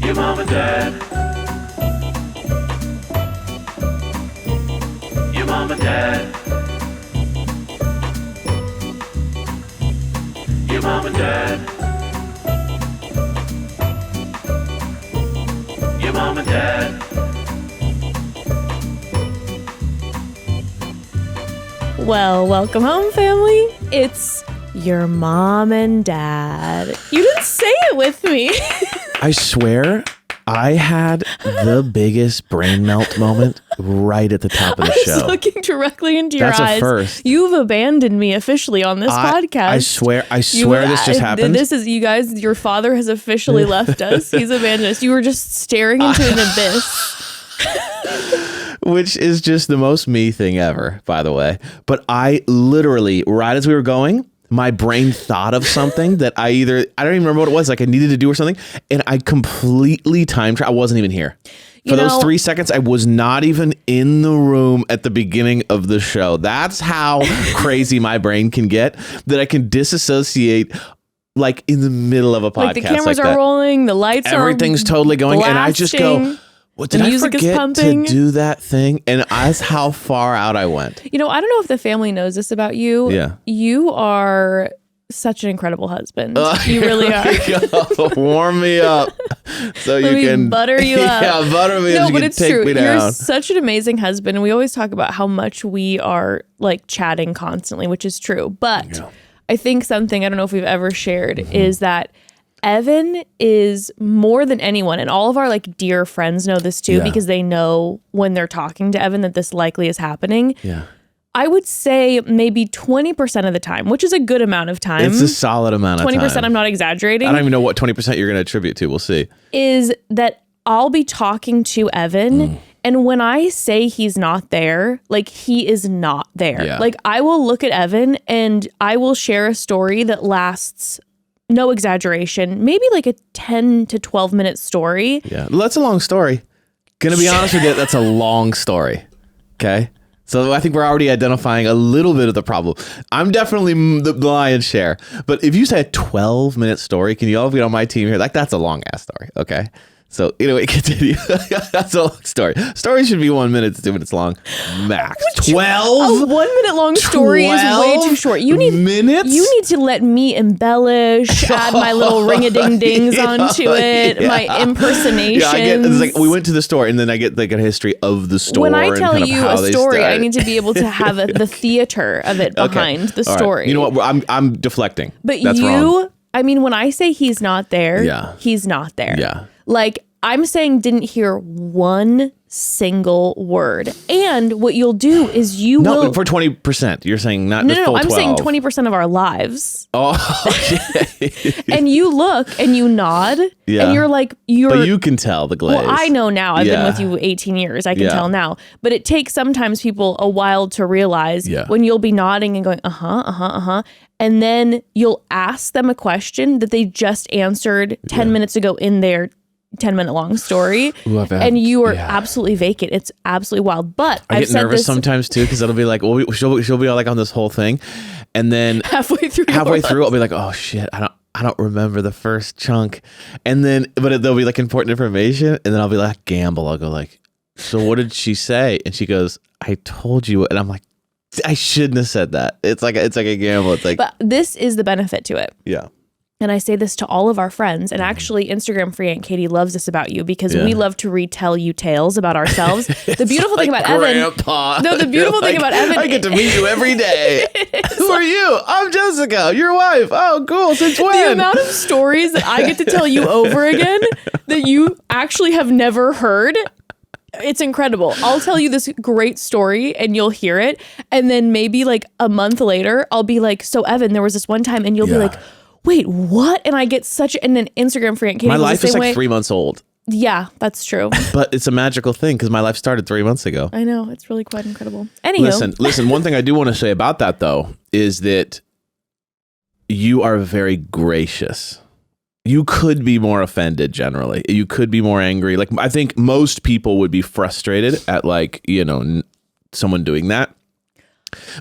Your mom and dad. Your mom and dad. Your mom and dad. Your mom and dad. Well, welcome home, family. It's your mom and dad. You didn't say it with me. I swear, I had the biggest brain melt moment right at the top of the show. I was looking directly into your That's eyes. a first. You've abandoned me officially on this podcast. I swear this just happened. This is, you guys, your father has officially left us. He's abandoned us. You were just staring into an abyss. Which is just the most me thing ever, by the way. But I literally, right as we were going, my brain thought of something that I don't even remember what it was, like I needed to do or something. And I completely I wasn't even here. For those 3 seconds, I was not even in the room at the beginning of the show. That's how crazy my brain can get, that I can disassociate like in the middle of a podcast. Like the cameras are rolling, the lights Everything's totally going. blasting, and I just go, what, did I forget to do that thing? And that's how far out I went. You know, I don't know if the family knows this about you. Yeah. You are such an incredible husband. You really are. Warm me up so you can butter you up. Yeah, butter me up. No, but it's true. Me down. You're such an amazing husband. And we always talk about how much we are like chatting constantly, which is true. But I think something, I don't know if we've ever shared, is that Evan is more than anyone, and all of our like dear friends know this too, because they know when they're talking to Evan that this likely is happening. Yeah. I would say maybe 20% of the time, which is a good amount of time. It's a solid amount of time. 20%, I'm not exaggerating. I don't even know what 20% you're going to attribute to. We'll see. Is that I'll be talking to Evan, and when I say he's not there, like he is not there. Yeah. Like I will look at Evan and I will share a story that lasts, no exaggeration, maybe like a 10 to 12 minute story. Yeah. That's a long story. Gonna be honest with you, that's a long story. Okay. So I think we're already identifying a little bit of the problem. I'm definitely the lion's share. But if you say a 12-minute story, can you all be on my team here? Like, that's a long ass story. Okay. So anyway, continue. That's a long story. Story should be 1 minute to 2 minutes long, max. 12. A 1 minute long story is way too short. You need minutes. You need to let me embellish, add my little ring-a-ding-dings onto it, my impersonations. Yeah, I get. It's like we went to the store, and then I get like a history of the store. When I tell and kind you of a story, I need to be able to have the theater of it behind the story. Right. You know what? I'm deflecting. But that's wrong. I mean, when I say he's not there, he's not there. Yeah. Like, I'm saying didn't hear one single word. And what you'll do is you will... No, for 20%. You're saying not the full 12. I'm saying 20% of our lives. Oh, okay. And you look and you nod. Yeah. And you're like... But you can tell the glaze. Well, I know now. I've been with you 18 years. I can tell now. But it takes sometimes people a while to realize when you'll be nodding and going, and then you'll ask them a question that they just answered 10 minutes ago in their 10-minute long story. Ooh, and you are absolutely vacant. It's absolutely wild. But I get nervous sometimes too, because it'll be like, well, she'll be all like on this whole thing, and then halfway through I'll be like, oh shit, I don't remember the first chunk, and then there'll be like important information, and then I'll be like, gamble. I'll go like, so what did she say? And she goes, I told you, and I'm like, I shouldn't have said that. It's like a gamble. It's like, but this is the benefit to it. Yeah. And I say this to all of our friends, and actually Instagram free Aunt Katie loves this about you, because we love to retell you tales about ourselves. The beautiful thing about Grandpa. Evan, the beautiful thing about Evan, I get to meet you every day. Who are you? I'm Jessica, your wife. Oh, cool. Since when? The amount of stories that I get to tell you over again that you actually have never heard. It's incredible. I'll tell you this great story and you'll hear it. And then maybe like a month later, I'll be like, so Evan, there was this one time, and you'll be like, wait, what? And I get and then Instagram free Aunt Katie. My life is like way. 3 months old. Yeah, that's true. But it's a magical thing because my life started 3 months ago. I know. It's really quite incredible. Anywho. Listen, one thing I do want to say about that though, is that you are very gracious. You could be more offended generally. You could be more angry. Like, I think most people would be frustrated at, like, you know, someone doing that.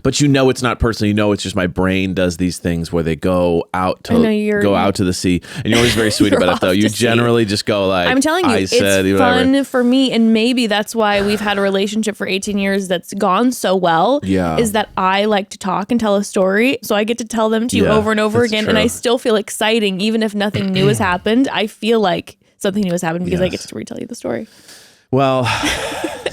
But you know it's not personal. You know it's just my brain does these things where they go out to the sea. And you're always very sweet about it, though. You generally just go like, I'm telling you, it's fun for me. And maybe that's why we've had a relationship for 18 years that's gone so well. Yeah. Is that I like to talk and tell a story. So I get to tell them to you over and over again. True. And I still feel exciting. Even if nothing new has happened, I feel like something new has happened because I get to retell you the story. Well,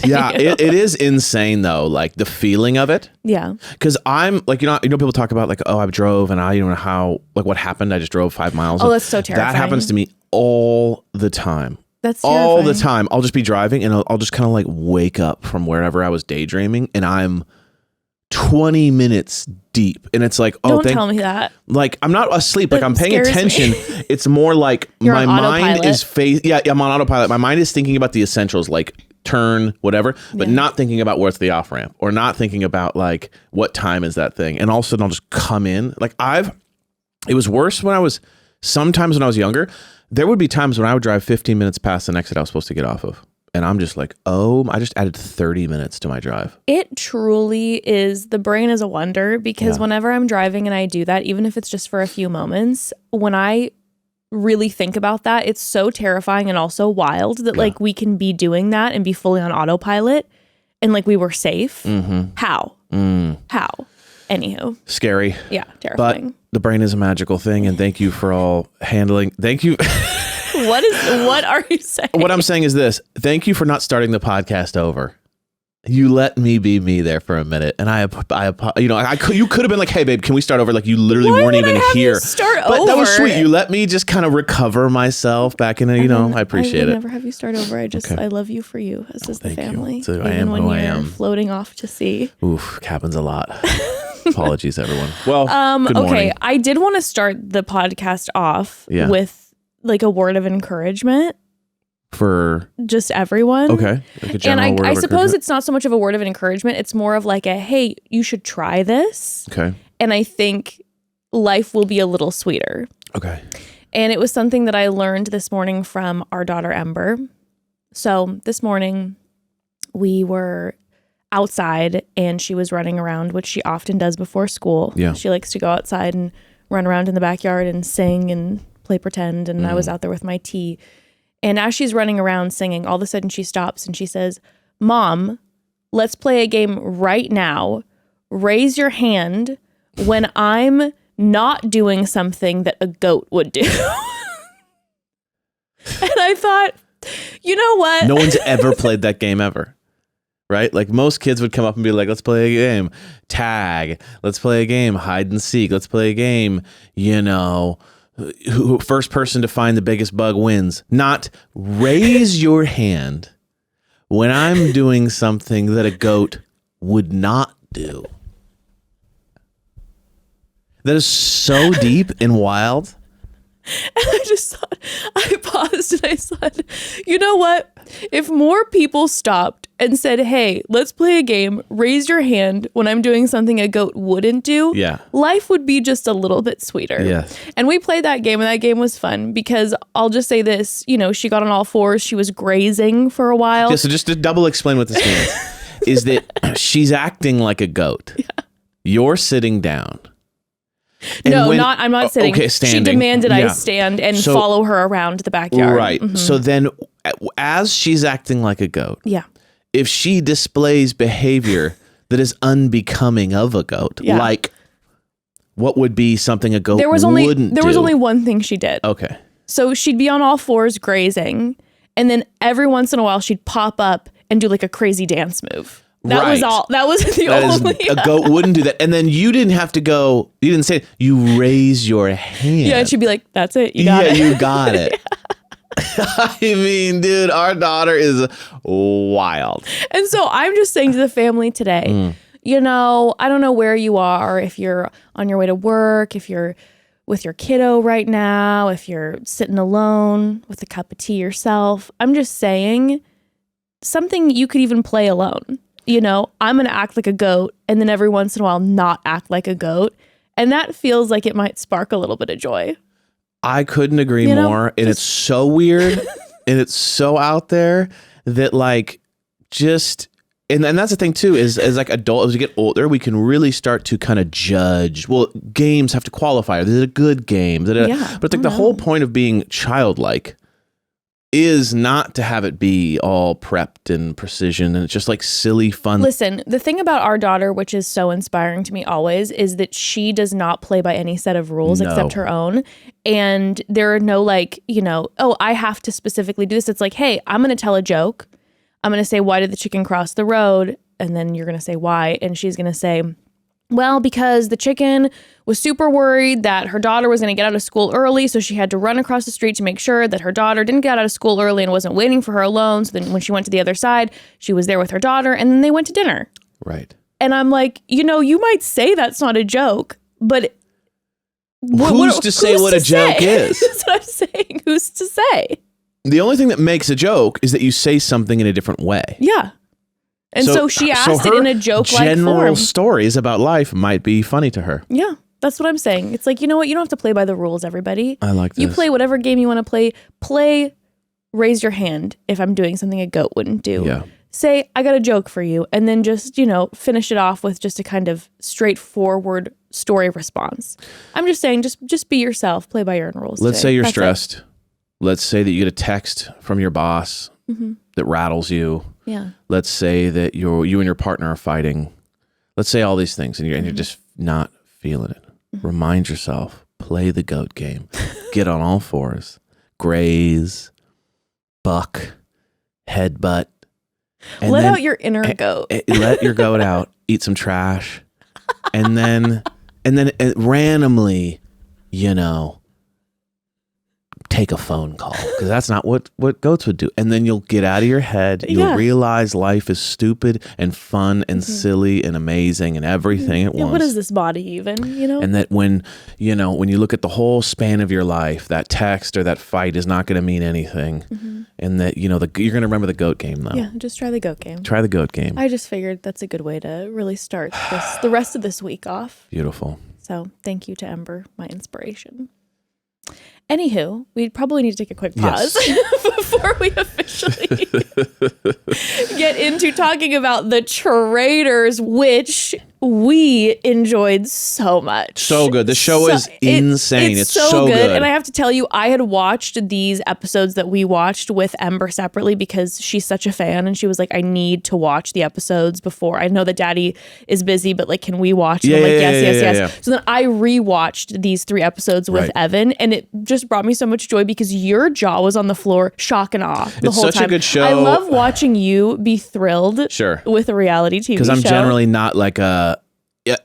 yeah, it is insane though. Like the feeling of it. Yeah. Because I'm like, people talk about like, oh, I drove and I don't know how, like what happened. I just drove 5 miles. Oh, that's so terrifying. That happens to me all the time. That's terrifying. All the time. I'll just be driving and I'll just kind of like wake up from wherever I was daydreaming and I'm 20 minutes deep. And it's like, oh, don't tell me that. Like I'm not asleep. Like I'm paying attention. It's more like my mind is I'm on autopilot. My mind is thinking about the essentials, like turn, whatever, but not thinking about where's the off ramp or not thinking about like what time is that thing. And all of a sudden I'll just come in. Like it was worse sometimes when I was younger, there would be times when I would drive 15 minutes past the exit I was supposed to get off of. And I'm just like, oh, I just added 30 minutes to my drive. It truly is. The brain is a wonder because whenever I'm driving and I do that, even if it's just for a few moments, when I really think about that, it's so terrifying and also wild that like we can be doing that and be fully on autopilot and like we were safe. Mm-hmm. How? How? Anywho. Scary. Yeah, terrifying. But the brain is a magical thing and thank you for all handling. Thank you. What are you saying? What I'm saying is this. Thank you for not starting the podcast over. You let me be me there for a minute. And you could have been like, hey, babe, can we start over? Like you literally weren't even here. But that was sweet. You let me just kind of recover myself back in I appreciate it. I never have you start over. I love you for you, as is the family. So even I am when who you're I am. Floating off to sea. Oof, happens a lot. Apologies, everyone. Well, good morning. Okay. I did want to start the podcast off with like a word of encouragement for just everyone. Okay. Like and I suppose it's not so much of a word of encouragement. It's more of like hey, you should try this. Okay. And I think life will be a little sweeter. Okay. And it was something that I learned this morning from our daughter, Ember. So this morning we were outside and she was running around, which she often does before school. Yeah. She likes to go outside and run around in the backyard and sing and play pretend. And I was out there with my tea. And as she's running around singing, all of a sudden she stops and she says, Mom, let's play a game right now. Raise your hand when I'm not doing something that a goat would do. And I thought, you know what? No one's ever played that game ever. Right? Like most kids would come up and be like, let's play a game. Tag. Let's play a game. Hide and seek. Let's play a game. Who first person to find the biggest bug wins. Not raise your hand when I'm doing something that a goat would not do. That is so deep and wild. And I paused and I said, you know what? If more people stopped and said, hey, let's play a game, raise your hand when I'm doing something a goat wouldn't do, life would be just a little bit sweeter. Yes. And we played that game and that game was fun because I'll just say this, she got on all fours. She was grazing for a while. Yeah, so just to double explain what this means is that she's acting like a goat. Yeah. You're sitting down. And I'm not sitting. Okay, standing. She demanded I stand and follow her around the backyard. Right. Mm-hmm. So then as she's acting like a goat, if she displays behavior that is unbecoming of a goat, like what would be something a goat wouldn't do? There was only one thing she did. Okay. So she'd be on all fours grazing, and then every once in a while she'd pop up and do like a crazy dance move. That was all. That was the only. A goat wouldn't do that. And then you didn't have to go. You didn't say it. You raise your hand. Yeah, and she'd be like, "That's it. You got it. Yeah, you got it." I mean, dude, our daughter is wild. And so I'm just saying to the family today, I don't know where you are, if you're on your way to work, if you're with your kiddo right now, if you're sitting alone with a cup of tea yourself. I'm just saying something you could even play alone. I'm going to act like a goat and then every once in a while not act like a goat. And that feels like it might spark a little bit of joy. I couldn't agree more. And it's so weird and it's so out there that And that's the thing too, is as like adults, as we get older, we can really start to kind of judge. Well, games have to qualify. Is it a good game? Yeah. But like the whole point of being childlike is not to have it be all prepped and precision, and it's just like silly fun. Listen, the thing about our daughter, which is so inspiring to me always, is that she does not play by any set of rules except her own. And there are no like, oh, I have to specifically do this. It's like, hey, I'm going to tell a joke. I'm going to say, why did the chicken cross the road? And then you're going to say, why? And she's going to say, well, because the chicken was super worried that her daughter was going to get out of school early. So she had to run across the street to make sure that her daughter didn't get out of school early and wasn't waiting for her alone. So then when she went to the other side, she was there with her daughter, and then they went to dinner. Right. And I'm like, you might say that's not a joke, but who's to say what a joke is? That's what I'm saying. Who's to say? The only thing that makes a joke is that you say something in a different way. Yeah. And so she asked it in a joke-like form. General stories about life might be funny to her. Yeah, that's what I'm saying. It's like, you know what? You don't have to play by the rules, everybody. I like this. You play whatever game you want to play. Play, raise your hand if I'm doing something a goat wouldn't do. Yeah. Say, I got a joke for you. And then just, finish it off with just a kind of straightforward story response. I'm just saying, just be yourself. Play by your own rules. Let's today. say you're That's stressed. Let's say that you get a text from your boss that rattles you. Yeah. Let's say that you and your partner are fighting. Let's say all these things, and you're just not feeling it. Remind yourself, play the goat game. Get on all fours. Graze, buck, headbutt. Let out your inner goat. Let your goat out. Eat some trash. And then randomly, take a phone call, because that's not what goats would do. And then you'll get out of your head. You'll realize life is stupid and fun and silly and amazing and everything at once. What is this body even, And that when you look at the whole span of your life, that text or that fight is not going to mean anything. And that, you're going to remember the goat game though. Yeah, just try the goat game. Try the goat game. I just figured that's a good way to really start the rest of this week off. Beautiful. So thank you to Ember, my inspiration. Anywho, we probably need to take a quick pause before we officially get into talking about the Traitors, which we enjoyed so much. So good. The show is insane. It's so good. And I have to tell you, I had watched these episodes that we watched with Ember separately because she's such a fan, and she was like, I need to watch the episodes before. I know that Daddy is busy, but like, can we watch them? I'm like, yes. So then I rewatched these 3 episodes with Evan, and it just brought me so much joy because your jaw was on the floor, shock and awe the whole time. It's such a good show. I love watching you be thrilled with a reality TV show. Because I'm generally not like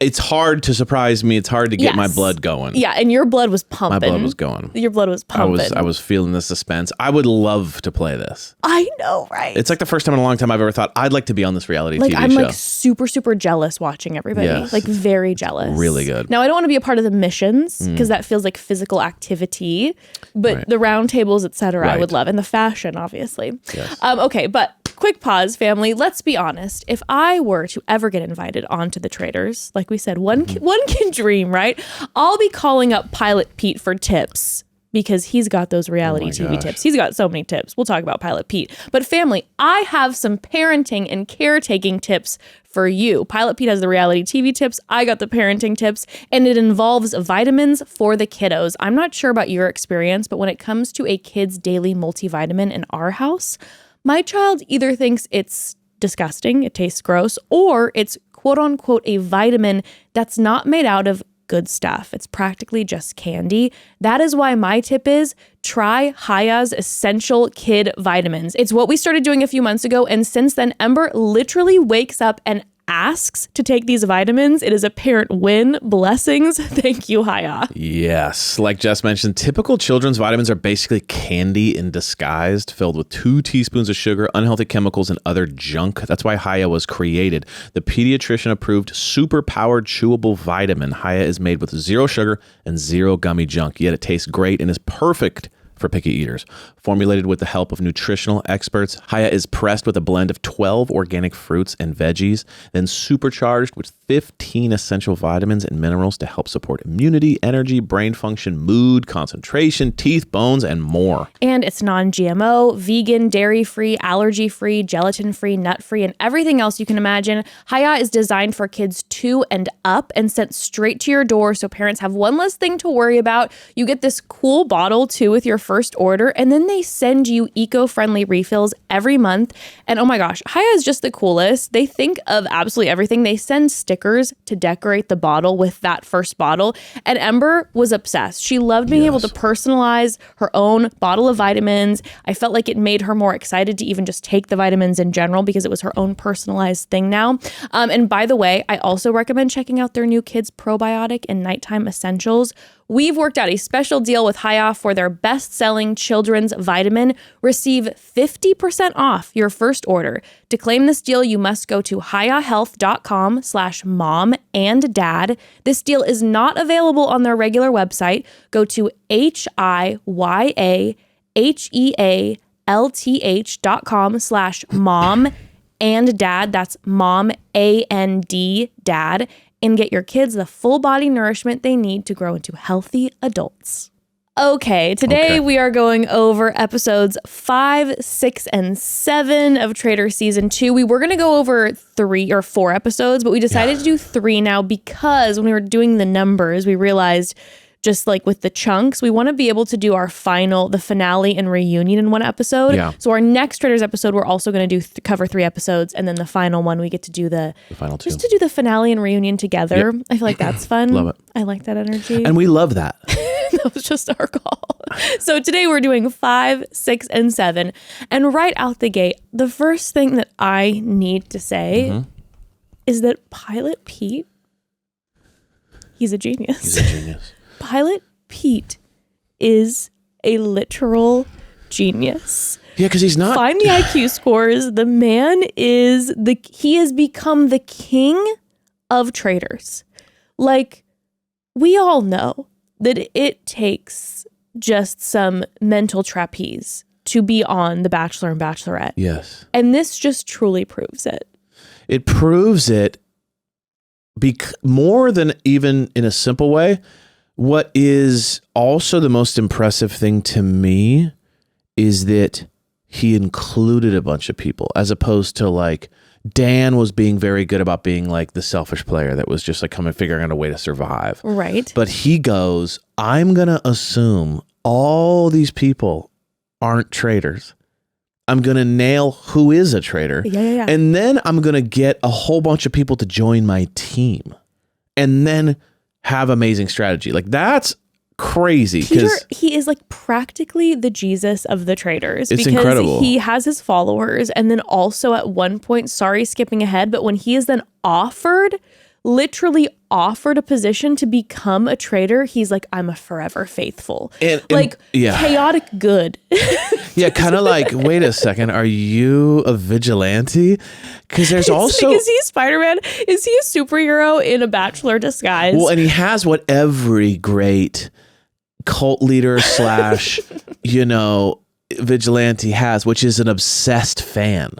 it's hard to surprise me. It's hard to get my blood going. Yeah, and your blood was pumping. My blood was going. Your blood was pumping. I was feeling the suspense. I would love to play this. I know, right? It's like the first time in a long time I've ever thought I'd like to be on this reality TV show. I'm like super, super jealous watching everybody. Yes. Like very jealous. Really good. Now I don't want to be a part of the missions because that feels like physical activity, but the round tables, etc. I would love, and the fashion, obviously. Yes. Okay, but quick pause, family. Let's be honest. If I were to ever get invited onto the Traitors, like we said, one can dream, right? I'll be calling up Pilot Pete for tips because he's got those reality TV tips. He's got so many tips. We'll talk about Pilot Pete. But family, I have some parenting and caretaking tips for you. Pilot Pete has the reality TV tips. I got the parenting tips, and it involves vitamins for the kiddos. I'm not sure about your experience, but when it comes to a kid's daily multivitamin in our house, my child either thinks it's disgusting, it tastes gross, or it's quote unquote a vitamin that's not made out of good stuff. It's practically just candy. That is why my tip is try Haya's Essential Kid Vitamins. It's what we started doing a few months ago, and since then, Ember literally wakes up and asks to take these vitamins. It is a parent win. Blessings. Thank you, Haya. Yes. Like Jess mentioned, typical children's vitamins are basically candy in disguised, filled with 2 teaspoons of sugar, unhealthy chemicals, and other junk. That's why Haya was created. The pediatrician-approved, super-powered, chewable vitamin. Haya is made with 0 sugar and 0 gummy junk, yet it tastes great and is perfect for picky eaters. Formulated with the help of nutritional experts, Haya is pressed with a blend of 12 organic fruits and veggies, then supercharged with 15 essential vitamins and minerals to help support immunity, energy, brain function, mood, concentration, teeth, bones, and more. And it's non-GMO, vegan, dairy-free, allergy-free, gelatin-free, nut-free, and everything else you can imagine. Haya is designed for kids 2 and up and sent straight to your door, so parents have one less thing to worry about. You get this cool bottle too with your first order, and then they send you eco-friendly refills every month. And oh my gosh, Haya is just the coolest. They think of absolutely everything. They send stickers to decorate the bottle with that first bottle. And Ember was obsessed. She loved being able to personalize her own bottle of vitamins. I felt like it made her more excited to even just take the vitamins in general because it was her own personalized thing now. And by the way, I also recommend checking out their new kids probiotic and nighttime essentials. We've worked out a special deal with Haya for their best-selling children's vitamin. Receive 50% off your first order. To claim this deal, you must go to hayahealth.com/mom-and-dad. This deal is not available on their regular website. Go to hayahealth.com/mom-and-dad. That's mom, A-N-D, dad. And get your kids the full body nourishment they need to grow into healthy adults. Okay, today we are going over episodes 5, 6, and 7 of Traitor Season 2. We were going to go over 3 or 4 episodes, but we decided to do 3 now because when we were doing the numbers, we realized just like with the chunks, we want to be able to do our the finale and reunion in one episode. Yeah. So our next Traitors episode, we're also going to do cover 3 episodes, and then the final one, we get to do the final 2. Just to do the finale and reunion together. Yep. I feel like that's fun. Love it. I like that energy. And we love that. That was just our call. So today we're doing 5, 6, and 7. And right out the gate, the first thing that I need to say is that Pilot Pete, he's a genius. He's a genius. Pilot Pete is a literal genius. Yeah, because he's not. Find the IQ scores. The man is he has become the king of traitors. Like, we all know that it takes just some mental trapeze to be on The Bachelor and Bachelorette. Yes. And this just truly proves it. It proves it more than even in a simple way. What is also the most impressive thing to me is that he included a bunch of people, as opposed to like Dan was being very good about being like the selfish player that was just like coming figuring out a way to survive. Right. But he goes, I'm going to assume all these people aren't traitors. I'm going to nail who is a traitor. Yeah. And then I'm going to get a whole bunch of people to join my team. And then have amazing strategy. Like, that's crazy. Peter, he is like practically the Jesus of the traitors. It's because incredible. He has his followers, and then also at one point, sorry, skipping ahead, but when he is then literally offered a position to become a traitor, he's like, I'm a forever faithful. And chaotic good. Yeah, kind of like, wait a second, are you a vigilante? Because there's also... Like, is he Spider-Man? Is he a superhero in a Bachelor disguise? Well, and he has what every great cult leader / vigilante has, which is an obsessed fan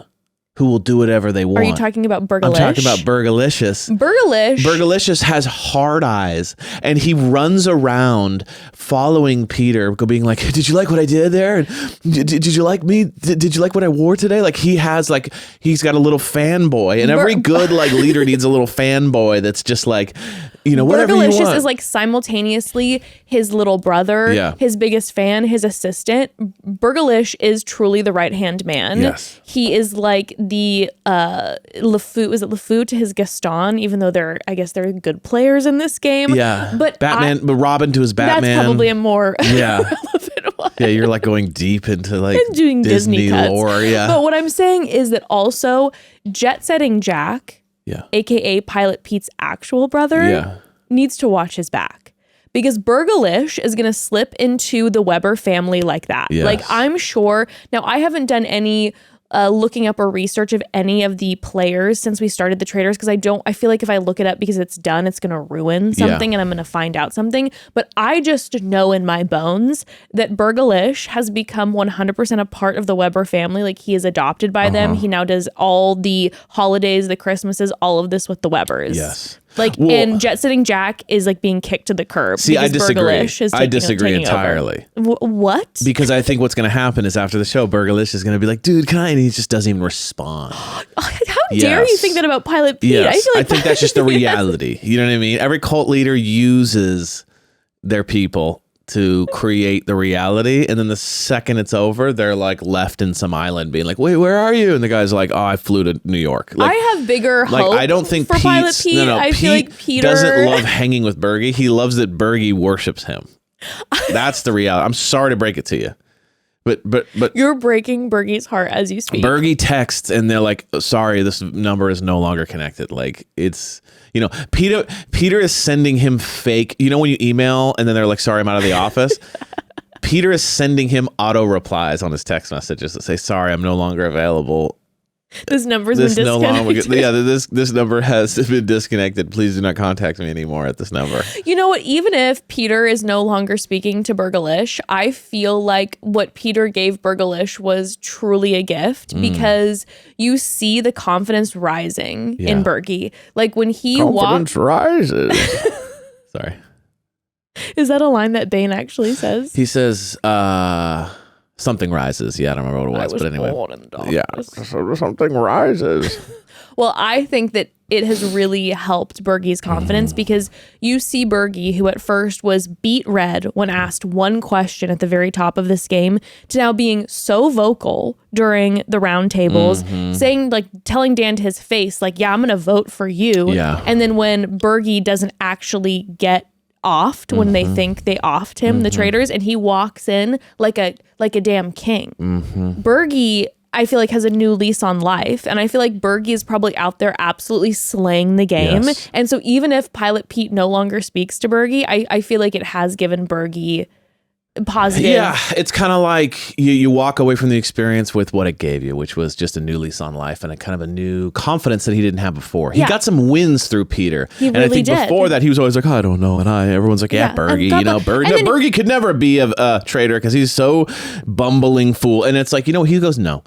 who will do whatever they want. Are you talking about Burgalish? I'm talking about Burgalicious. Burgalicious has hard eyes, and he runs around following Peter, being like, did you like what I did there? Did you like me? Did you like what I wore today? Like, he's got a little fanboy, and every good like leader needs a little fanboy that's just like, whatever you want. Burgalicious is like simultaneously his little brother, his biggest fan, his assistant. Burgalish is truly the right-hand man. Yes. He is like the LeFou. Is it LeFou to his Gaston? Even though they're good players in this game. Yeah. But Batman, but Robin to his Batman. That's probably a more relevant one. Yeah, you're like going deep into like doing Disney lore. Yeah. But what I'm saying is that also Jet Setting Jack, aka Pilot Pete's actual brother, needs to watch his back. Because Burgalish is going to slip into the Weber family like that. Yes. Like, I'm sure. Now, I haven't done any looking up or research of any of the players since we started the Traitors, because I feel like if I look it up because it's done, it's going to ruin something and I'm going to find out something. But I just know in my bones that Burgalish has become 100% a part of the Weber family. Like, he is adopted by them. He now does all the holidays, the Christmases, all of this with the Webers. Yes. Like, and Jet Setting Jack is like being kicked to the curb. See, I disagree. Burgalish is I disagree taking entirely. What? Because I think what's going to happen is after the show, Burgalish is going to be like, dude, can I? And he just doesn't even respond. How dare you think that about Pilot Pete? Yes. I think that's just the reality. You know what I mean? Every cult leader uses their people to create the reality, and then the second it's over, they're like left in some island being like, wait, where are you? And the guy's like, oh, I flew to New York. Like, I have bigger hope I don't think for Pilot Pete. I feel like Peter doesn't love hanging with Bergie. He loves that Bergie worships him. That's the reality. I'm sorry to break it to you. But you're breaking Bergie's heart as you speak. Bergie texts and they're like, sorry, this number is no longer connected. Like, it's, you know, Peter is sending him fake, you know, when you email and then they're like, sorry, I'm out of the office. Peter is sending him auto replies on his text messages that say, sorry, I'm no longer available. This number's been disconnected. This number has been disconnected. Please do not contact me anymore at this number. You know what? Even if Peter is no longer speaking to Burgalish, I feel like what Peter gave Burgalish was truly a gift because you see the confidence rising in Bergie. Like when he confidence rises. Sorry. Is that a line that Bane actually says? He says, something rises. Yeah, I don't remember what it was, but anyway. Something rises. Well, I think that it has really helped Bergie's confidence because you see Bergie, who at first was beet red when asked one question at the very top of this game, to now being so vocal during the roundtables, saying, like, telling Dan to his face, like, yeah, I'm going to vote for you. Yeah. And then when Bergie doesn't actually get offed when they think they offed him, the Traitors, and he walks in like a damn king. Bergie, I feel like, has a new lease on life, and I feel like Bergie is probably out there absolutely slaying the game. Yes. And so even if Pilot Pete no longer speaks to Bergie, I feel like it has given Bergie positive. Yeah, it's kind of like you walk away from the experience with what it gave you, which was just a new lease on life and a kind of a new confidence that he didn't have before. He got some wins through Peter. And I think before that, he was always like, I don't know. And everyone's like, Bergie, you know, Bergie could never be a traitor because he's so bumbling fool. And it's like, you know, he goes, no.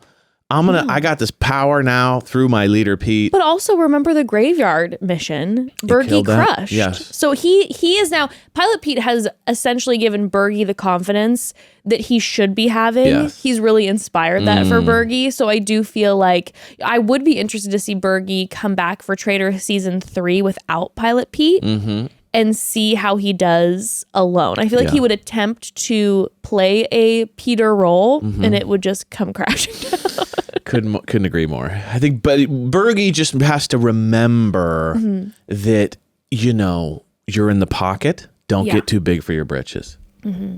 I got this power now through my leader, Pete. But also remember the graveyard mission. Bergie crushed. Yes. So he is now, Pilot Pete has essentially given Bergie the confidence that he should be having. Yes. He's really inspired that for Bergie. So I do feel like I would be interested to see Bergie come back for Traitor season 3 without Pilot Pete. And see how he does alone. I feel like he would attempt to play a Peter role and it would just come crashing down. Couldn't agree more. I think, but Bergie just has to remember that, you know, you're in the pocket. Don't get too big for your britches.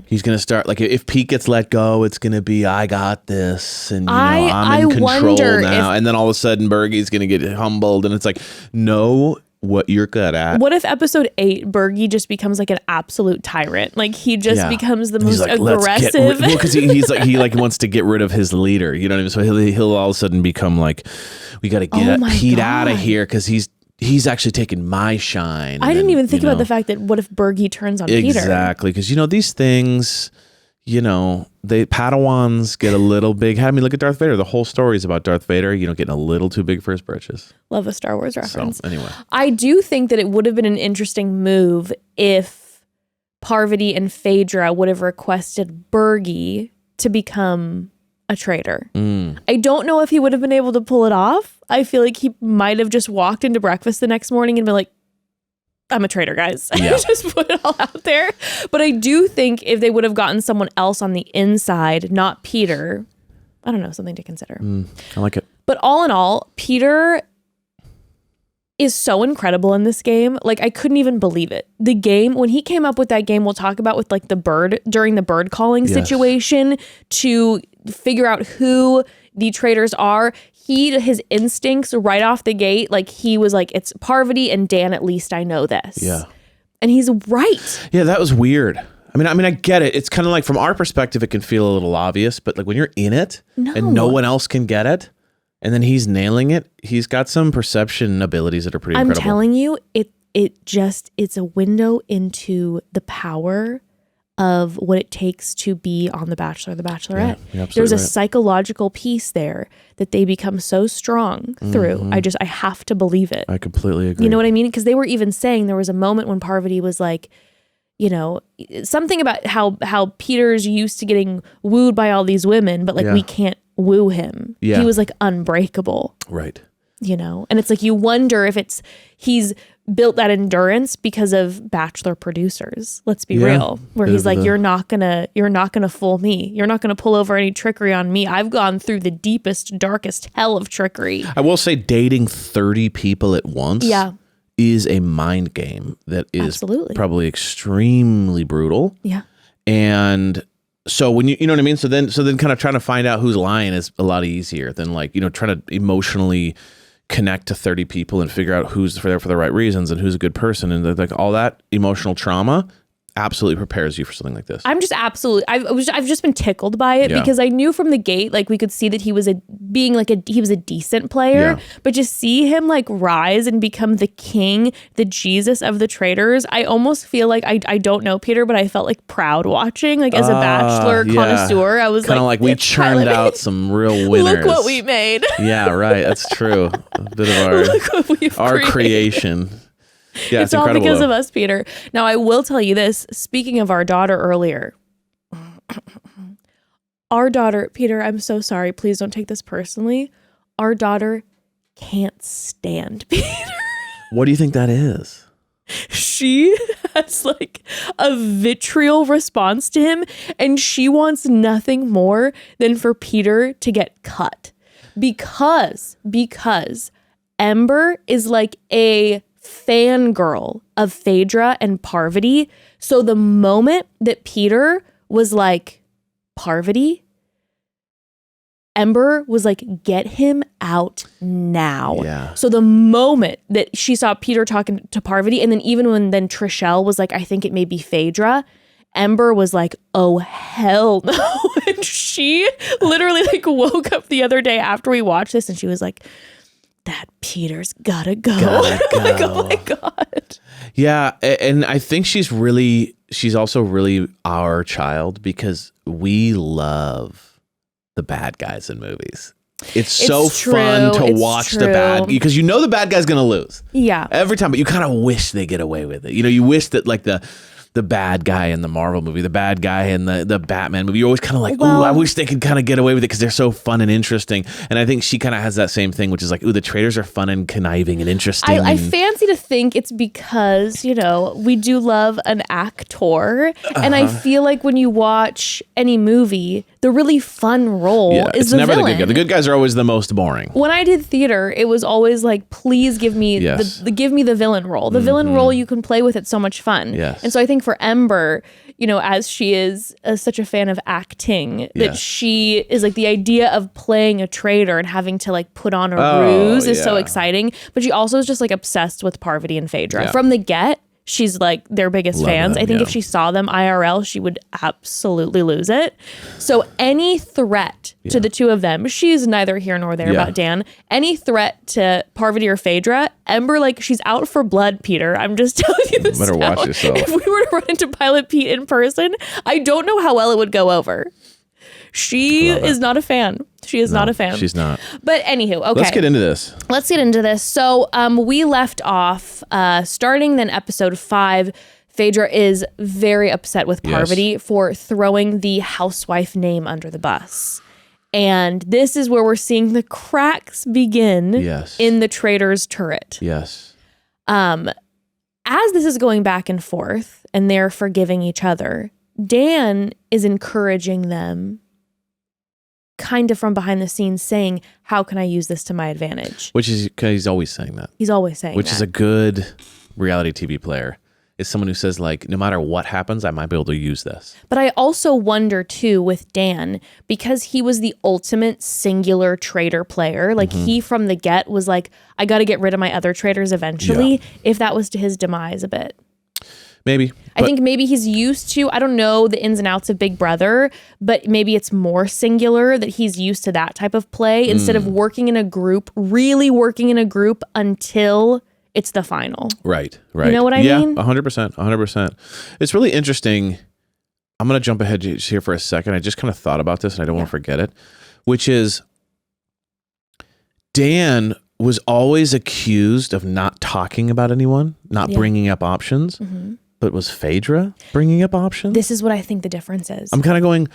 He's going to start, like, if Pete gets let go, it's going to be, I got this, and, you know, I'm in control now. And then all of a sudden, Bergie's going to get humbled, and it's like, no, what you're good at. What if episode 8 Bergie just becomes like an absolute tyrant? Like he just becomes the most aggressive. Because he wants to get rid of his leader. You know what I mean? So he'll all of a sudden become like, we got to get Pete out of here because he's actually taking my shine. I didn't even think about the fact that what if Bergie turns on Peter? Exactly, because you know these things. You know, Padawans get a little big. I mean, look at Darth Vader. The whole story is about Darth Vader, you know, getting a little too big for his britches. Love a Star Wars reference. So, anyway. I do think that it would have been an interesting move if Parvati and Phaedra would have requested Bergie to become a traitor. I don't know if he would have been able to pull it off. I feel like he might have just walked into breakfast the next morning and been like, I'm a traitor, guys. Yeah. Just put it all out there. But I do think if they would have gotten someone else on the inside, not Peter, I don't know, something to consider. I like it. But all in all, Peter is so incredible in this game. Like, I couldn't even believe it. The game, when he came up with that game, we'll talk about with like the bird, during the bird calling situation to figure out who the traitors are. His instincts right off the gate, like he was like, it's Parvati and Dan, at least I know this. Yeah. And he's right. Yeah, that was weird. I mean, I get it. It's kind of like from our perspective, it can feel a little obvious, but like when you're in it and no one else can get it, And then he's nailing it. He's got some perception abilities that are pretty incredible. I'm telling you, it's a window into the power of what it takes to be on The Bachelor, The Bachelorette. Yeah, There's a right. psychological piece there that they become so strong through. I have to believe it. I completely agree. You know what I mean? Because they were even saying there was a moment when Parvati was like, you know, something about how Peter's used to getting wooed by all these women, but like we can't woo him. Yeah. He was like unbreakable. Right. You know, and it's like you wonder if he's built that endurance because of Bachelor producers. Let's be real. Where he's like, you're not gonna fool me. You're not gonna pull over any trickery on me. I've gone through the deepest, darkest hell of trickery. I will say dating 30 people at once is a mind game that is probably extremely brutal. Yeah. And so when you know what I mean? So then kind of trying to find out who's lying is a lot easier than like, you know, trying to emotionally connect to 30 people and figure out who's there for the right reasons and who's a good person. And like all that emotional trauma absolutely prepares you for something like this. I'm just absolutely, I've just been tickled by it because I knew from the gate, like we could see that he was a decent player, but just see him like rise and become the king, the Jesus of the traitors. I almost feel like I don't know Peter, but I felt like proud watching, like as a Bachelor connoisseur. I was kind of like we churned out some real winners. Look what we made. Yeah, right. That's true. A bit of our creation. Yeah, it's all because of us, Peter. Now, I will tell you this. Speaking of our daughter earlier, our daughter, Peter, I'm so sorry. Please don't take this personally. Our daughter can't stand Peter. What do you think that is? She has like a vitriol response to him, and she wants nothing more than for Peter to get cut. Because Ember is like a fangirl of Phaedra and Parvati. So the moment that Peter was like, Parvati, Ember was like, get him out now. Yeah. So the moment that she saw Peter talking to Parvati, and then even when then Trishelle was like, I think it may be Phaedra, Ember was like, oh, hell no. And she literally like woke up the other day after we watched this and she was like, that Peter's gotta go. Like, oh my God. Yeah. And I think she's also really our child because we love the bad guys in movies. It's so fun to watch the bad, because you know the bad guy's going to lose. Yeah. Every time, but you kind of wish they get away with it. You know, you wish that like the bad guy in the Marvel movie, the bad guy in the Batman movie, you're always kind of like, ooh, I wish they could kind of get away with it because they're so fun and interesting. And I think she kind of has that same thing, which is like, ooh, the traitors are fun and conniving and interesting. I fancy to think it's because, you know, we do love an actor. And I feel like when you watch any movie, the really fun role is the villain. The good guy. The good guys are always the most boring. When I did theater, it was always like, please give me give me the villain role. The villain role you can play with, it's so much fun. Yes. And so I think for Ember, you know, as she is such a fan of acting, that she is like the idea of playing a traitor and having to like put on a ruse is so exciting. But she also is just like obsessed with Parvati and Phaedra. Yeah. From the get, she's like their biggest fans. Them, I think if she saw them IRL, she would absolutely lose it. So any threat to the two of them, she's neither here nor there about Dan. Any threat to Parvati or Phaedra, Ember, like she's out for blood, Peter. I'm just telling you this. Better watch yourself. If we were to run into Pilot Pete in person, I don't know how well it would go over. She is not a fan. She is not a fan. She's not. But anywho, okay. Let's get into this. So we left off starting then episode 5. Phaedra is very upset with Parvati for throwing the housewife name under the bus. And this is where we're seeing the cracks begin in the Traitors turret. Yes. As this is going back and forth and they're forgiving each other, Dan is encouraging them kind of from behind the scenes saying, how can I use this to my advantage? Which is, because he's always saying that. He's always saying Which that. is a good reality TV player. Is someone who says like, no matter what happens, I might be able to use this. But I also wonder too with Dan, because he was the ultimate singular traitor player. Like he from the get was like, I got to get rid of my other traitors eventually. If that was to his demise a bit. Maybe. I think maybe he's used to, I don't know the ins and outs of Big Brother, but maybe it's more singular that he's used to that type of play instead of working in a group, really working in a group until it's the final. Right. You know what I mean? Yeah, 100%. It's really interesting. I'm going to jump ahead here for a second. I just kind of thought about this and I don't want to forget it, which is Dan was always accused of not talking about anyone, not bringing up options. But was Phaedra bringing up options? This is what I think the difference is. I'm kind of going,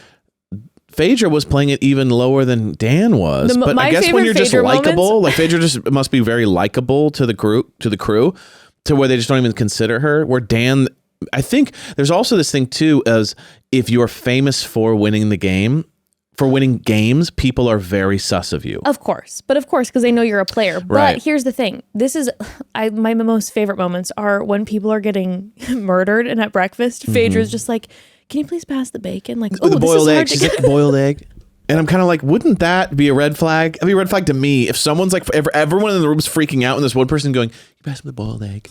Phaedra was playing it even lower than Dan was. But I guess when you're just likable, like Phaedra just must be very likable to the crew, to where they just don't even consider her. Where Dan, I think there's also this thing too, as if you're famous for winning the game, for winning games, people are very sus of you. Of course, because they know you're a player. But here's the thing. This is, my most favorite moments are when people are getting murdered and at breakfast, Phaedra's just like, can you please pass the bacon? Like, the boiled egg. She's like, boiled egg. And I'm kind of like, wouldn't that be a red flag? It'd be a red flag to me. If someone's like, everyone in the room's freaking out and there's one person going, you pass me the boiled egg.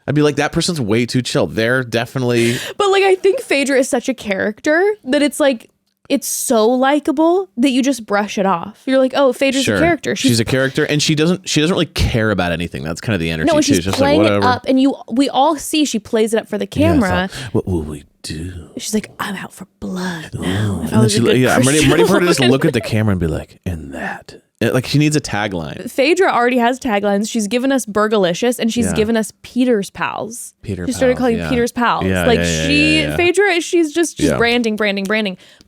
I'd be like, that person's way too chill. They're definitely. But like, I think Phaedra is such a character that it's like, it's so likable that you just brush it off. You're like, oh, Phaedra's a character. She's a character, and she doesn't really care about anything. That's kind of the energy. No, she's just playing like, it up, and we all see she plays it up for the camera. What will we do? She's like, I'm out for blood now. I'm ready for her to just look at the camera and be like, and that. Like she needs a tagline. Phaedra already has taglines. She's given us Burgalicious, and she's given us Peter's Pals. She started calling Peter's Pals. Phaedra, she's branding.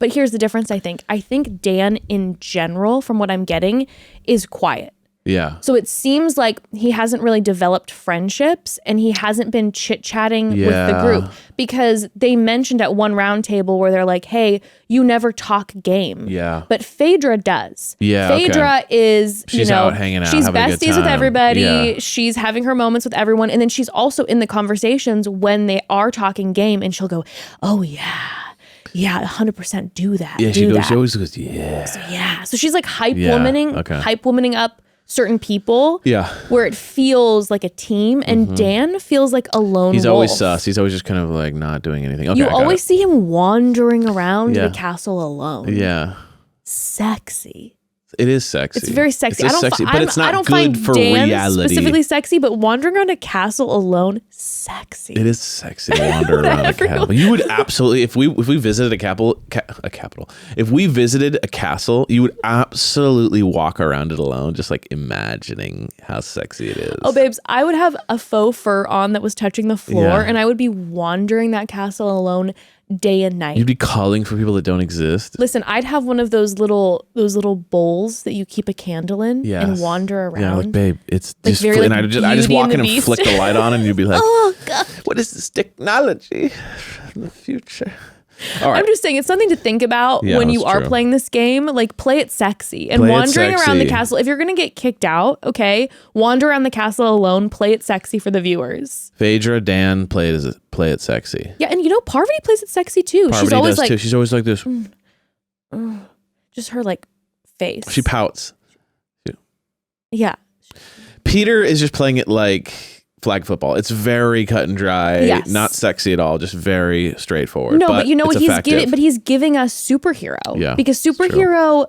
But here's the difference, I think. I think Dan in general, from what I'm getting, is quiet. Yeah. So it seems like he hasn't really developed friendships and he hasn't been chit-chatting with the group, because they mentioned at one round table where they're like, hey, you never talk game. Yeah. But Phaedra does. Yeah. Phaedra is, she's out hanging out. She's having besties a good time with everybody. Yeah. She's having her moments with everyone. And then she's also in the conversations when they are talking game, and she'll go, oh yeah. Yeah, 100% do that. Yeah, she always goes, yeah. So she's like hype womaning up certain people, where it feels like a team, and Dan feels like a lone He's wolf. always sus. He's always just kind of like not doing anything. Okay, you always see him wandering around the castle alone. Yeah. Sexy. It is sexy. It's very sexy. But it's not I don't good find for Dan reality. specifically sexy, but wandering around a castle alone, sexy. It is sexy to wander around a castle. You would absolutely, if we visited if we visited a castle, you would absolutely walk around it alone, just like imagining how sexy it is. Oh, babes, I would have a faux fur on that was touching the floor, and I would be wandering that castle alone day and night. You'd be calling for people that don't exist. Listen, I'd have one of those little bowls that you keep a candle in and wander around. Yeah, like, babe, it's like just, very, and like, I just walk in and Beast. flick the light on, and you'd be like, oh God, what is this technology from the future? All right. I'm just saying, it's something to think about when you are playing this game. Like, play it sexy. And wandering around the castle, if you're going to get kicked out, okay, wander around the castle alone, play it sexy for the viewers. Phaedra, Dan, play it sexy. Yeah, and Parvati plays it sexy too. Parvati She's always does like, too. She's always like this. Just her like face. She pouts. Yeah. Peter is just playing it like flag football. It's very cut and dry, not sexy at all, just very straightforward. No, but you know what he's giving? But he's giving us superhero. Yeah, because superheroes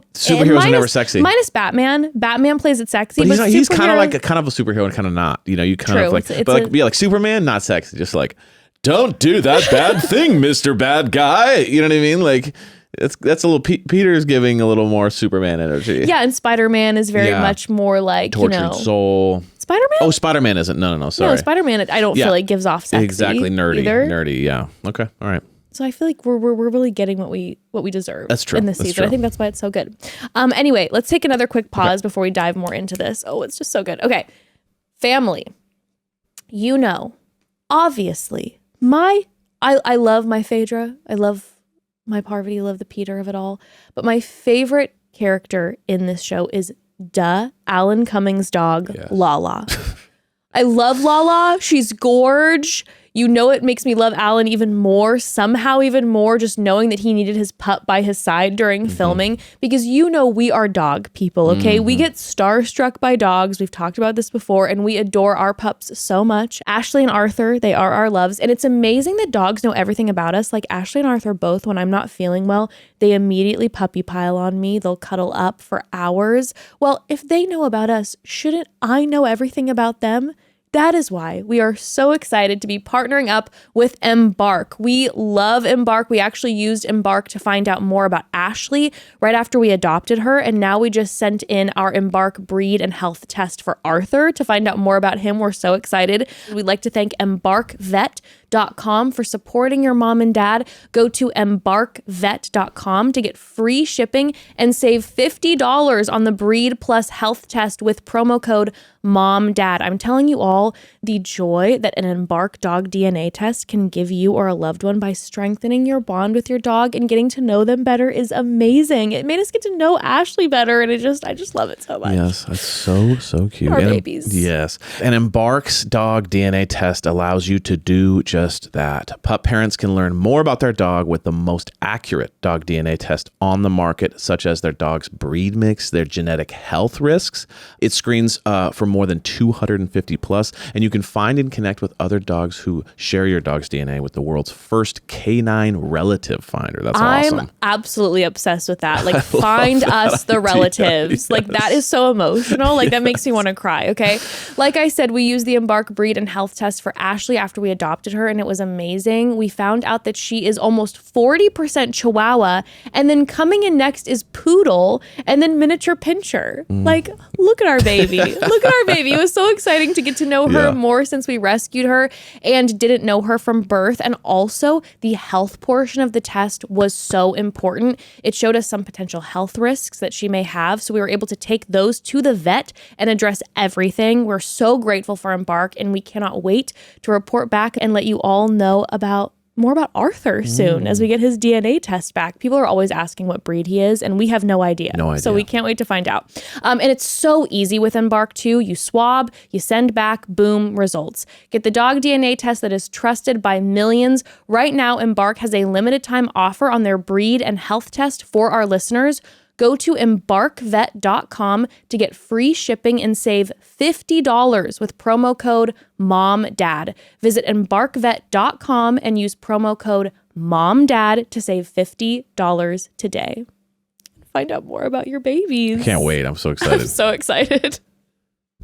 are never sexy. Minus Batman. Batman plays it sexy, but he's kind of like a superhero and kind of not. You kind of like, like Superman, not sexy, just like, don't do that bad thing, Mr. Bad Guy. You know what I mean? Like, that's a little Peter's giving a little more Superman energy. Yeah, and Spider-Man is very much more like tortured soul. Spider-Man? Oh, Spider-Man isn't. No, sorry. No, Spider-Man, I don't feel like gives off sexy. Exactly, nerdy. Either. Nerdy, yeah. Okay, all right. So I feel like we're really getting what we deserve. That's true. In this season. I think that's why it's so good. Anyway, let's take another quick pause before we dive more into this. Oh, it's just so good. Okay, family. Obviously, I love my Phaedra. I love my Parvati. I love the Peter of it all. But my favorite character in this show is Alan Cummings' dog, Lala. I love Lala. She's gorge. You know, it makes me love Alan even more, somehow even more, just knowing that he needed his pup by his side during filming, because you know we are dog people, okay? We get starstruck by dogs. We've talked about this before, and we adore our pups so much. Ashley and Arthur, they are our loves, and it's amazing that dogs know everything about us. Like Ashley and Arthur both, when I'm not feeling well, they immediately puppy pile on me. They'll cuddle up for hours. Well, if they know about us, shouldn't I know everything about them? That is why we are so excited to be partnering up with Embark. We love Embark. We actually used Embark to find out more about Ashley right after we adopted her. And now we just sent in our Embark breed and health test for Arthur to find out more about him. We're so excited. We'd like to thank embarkvet.com for supporting your mom and dad. Go to embarkvet.com to get free shipping and save $50 on the breed plus health test with promo code MOMDAD. I'm telling you all, the joy that an Embark dog DNA test can give you or a loved one by strengthening your bond with your dog and getting to know them better is amazing. It made us get to know Ashley better, and I just love it so much. Yes, that's so cute. Our babies. Yes. And Embark's dog DNA test allows you to do just that. Pup parents can learn more about their dog with the most accurate dog DNA test on the market, such as their dog's breed mix, their genetic health risks. It screens for more than 250 plus, and you can find and connect with other dogs who share your dog's DNA with the world's first canine relative finder. That's awesome. I'm absolutely obsessed with that. Like, find us the relatives. Yes. Like, that is so emotional. Like, that makes me want to cry, okay? Like I said, we used the Embark breed and health test for Ashley after we adopted her, and it was amazing. We found out that she is almost 40% Chihuahua, and then coming in next is Poodle, and then miniature Pinscher. Like, look at our baby. Look at our baby. It was so exciting to get to know her more since we rescued her and didn't know her from birth. And also, the health portion of the test was so important. It showed us some potential health risks that she may have. So we were able to take those to the vet and address everything. We're so grateful for Embark, and we cannot wait to report back and let you all know more about Arthur soon as we get his DNA test back. People are always asking what breed he is, and we have no idea. So we can't wait to find out. And it's so easy with Embark too. You swab, you send back, boom, results. Get the dog DNA test that is trusted by millions. Right now, Embark has a limited time offer on their breed and health test for our listeners. Go to embarkvet.com to get free shipping and save $50 with promo code MOMDAD. Visit embarkvet.com and use promo code MOMDAD to save $50 today. Find out more about your babies. I can't wait. I'm so excited. I'm so excited.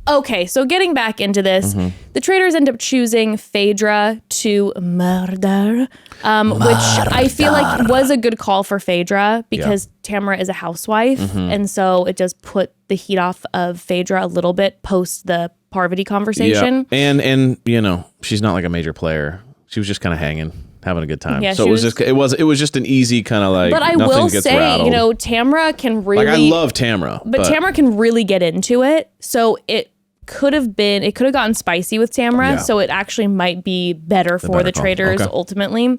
Okay, so getting back into this, the traitors end up choosing Phaedra to murder, which I feel like was a good call for Phaedra because Tamara is a housewife, and so it does put the heat off of Phaedra a little bit post the Parvati conversation. And you know, she's not like a major player. She was just kind of hanging, having a good time. Yeah, so it was just an easy kind of like. But I will say, rattled. You know, Tamara can really. Like, I love Tamara, but Tamara can really get into it. So it could have gotten spicy with Tamara, so it actually might be better for the traitors ultimately.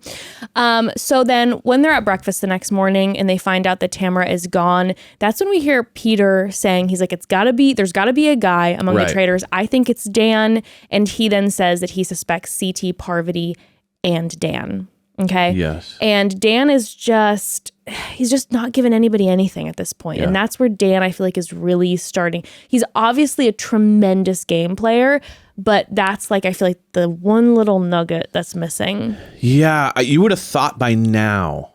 So then when they're at breakfast the next morning and they find out that Tamara is gone, that's when we hear Peter saying, he's like, there's gotta be a guy among the traitors. I think it's Dan. And he then says that he suspects CT, Parvati, and Dan. Okay. Yes. And Dan is he's just not giving anybody anything at this point. And that's where Dan, I feel like, is really starting. He's obviously a tremendous game player, but that's like, I feel like the one little nugget that's missing. Yeah. You would have thought by now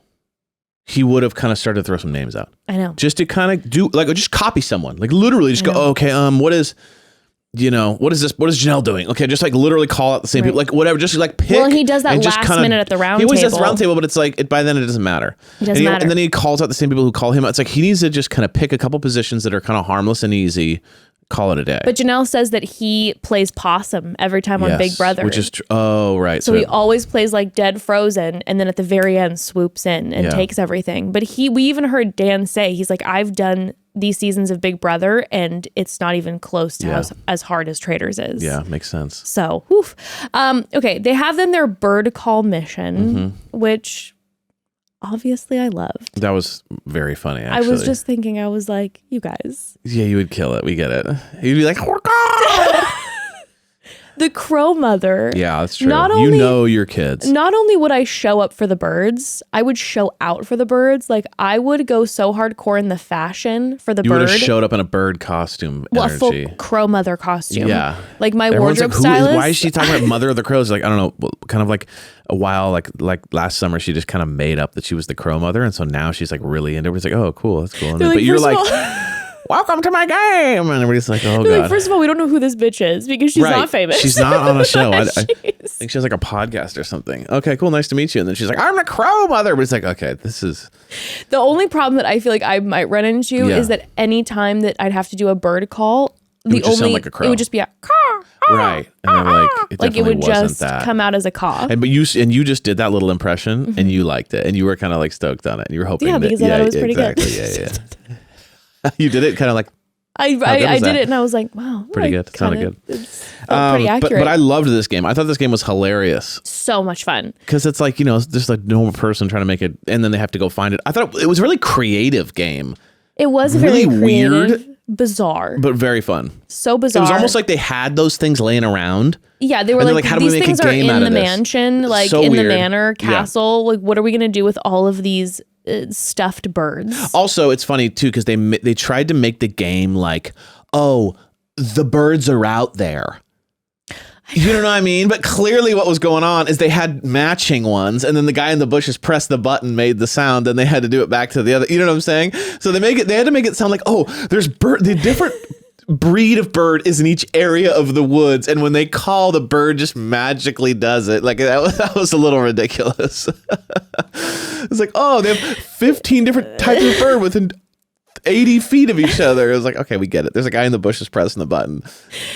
he would have kind of started to throw some names out. I know. Just to kind of just copy someone. Like literally just go, okay, what is this? What is Janelle doing? Okay, just like literally call out the same people, like whatever. Just like pick. Well, he does that last minute at the round table. He always does the round table, but it's like by then it doesn't matter. It doesn't matter. And then he calls out the same people who call him out. It's like he needs to just kind of pick a couple positions that are kind of harmless and easy. Call it a day. But Janelle says that he plays possum every time on Big Brother, which is right. So he always plays like dead Frozen, and then at the very end swoops in and takes everything. But we even heard Dan say, he's like, I've done these seasons of Big Brother, and it's not even close to as hard as Traitors is. Yeah, makes sense. So, okay, they have then their bird call mission, which obviously I loved. That was very funny, actually. I was just thinking, I was like, you guys. Yeah, you would kill it. We get it. You'd be like, The crow mother. Yeah, that's true. Not You only- know your kids. Not only would I show up for the birds, I would show out for the birds. Like I would go so hardcore in the fashion for the You would bird. have showed up in a bird costume Well, a full energy. crow mother costume. Yeah. Like my Everyone's wardrobe like, stylist. why is she talking about Mother of the Crows? Like, I don't know, kind of like a while, like last summer, she just kind of made up that she was the crow mother. And so now she's like really into it. It's like, oh, cool. That's cool. And They're then, but you're first like, of all- welcome to my game. And everybody's like, oh, They're God. like, first of all, we don't know who this bitch is because she's not famous. She's not on a show. I Jeez. think she has like a podcast or something. Okay, cool. Nice to meet you. And then she's like, I'm the crow mother. But it's like, okay, this is. The only problem that I feel like I might run into Yeah. is that any time that I'd have to do a bird call, would just sound like a crow. it would just be a caw, caw, Right. And they're like, it like it definitely would wasn't just that. come out as a caw. And you just did that little impression and you liked it and you were kind of like stoked on it and you were hoping Yeah, that, because I thought it was pretty good. Yeah. You did it kind of like I good was did that? it and I was like, wow, Pretty like, good. Sounded kinda- good. It's pretty accurate. but I loved this game. I thought this game was hilarious So much fun. because it's like, it's just a normal person trying to make it and then they have to go find it. I thought it was a really creative game, It was Really very creative, weird, bizarre, but very fun. so It bizarre. was almost like they had those things laying around. Yeah, they were And they're like, like, how do we these make a things are game out in the of this? mansion, like So in the weird. manor Yeah. castle. Like, what are we gonna do with all of these stuffed birds? Also, it's funny too because they tried to make the game like, oh, the birds are out there. You know what I mean? But clearly what was going on is they had matching ones and then the guy in the bushes pressed the button, made the sound, and they had to do it back to the other. You know what I'm saying? So they had to make it sound like, oh, there's the different breed of bird is in each area of the woods. And when they call, the bird just magically does it. Like that was a little ridiculous. It's like, oh, they have 15 different types of bird within 80 feet of each other. It was like, okay, we get it. There's a guy in the bushes pressing the button.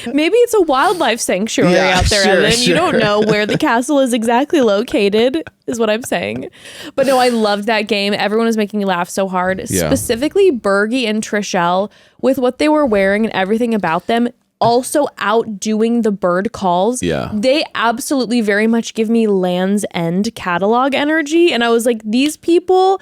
Maybe it's a wildlife sanctuary Yeah, out there, sure, Evan. sure. You don't know where the castle is exactly located, is what I'm saying. But no, I loved that game. Everyone was making me laugh so hard. Yeah. Specifically, Bergie and Trishelle, with what they were wearing and everything about them, also outdoing the bird calls. Yeah. They absolutely very much give me Land's End catalog energy. And I was like, these people...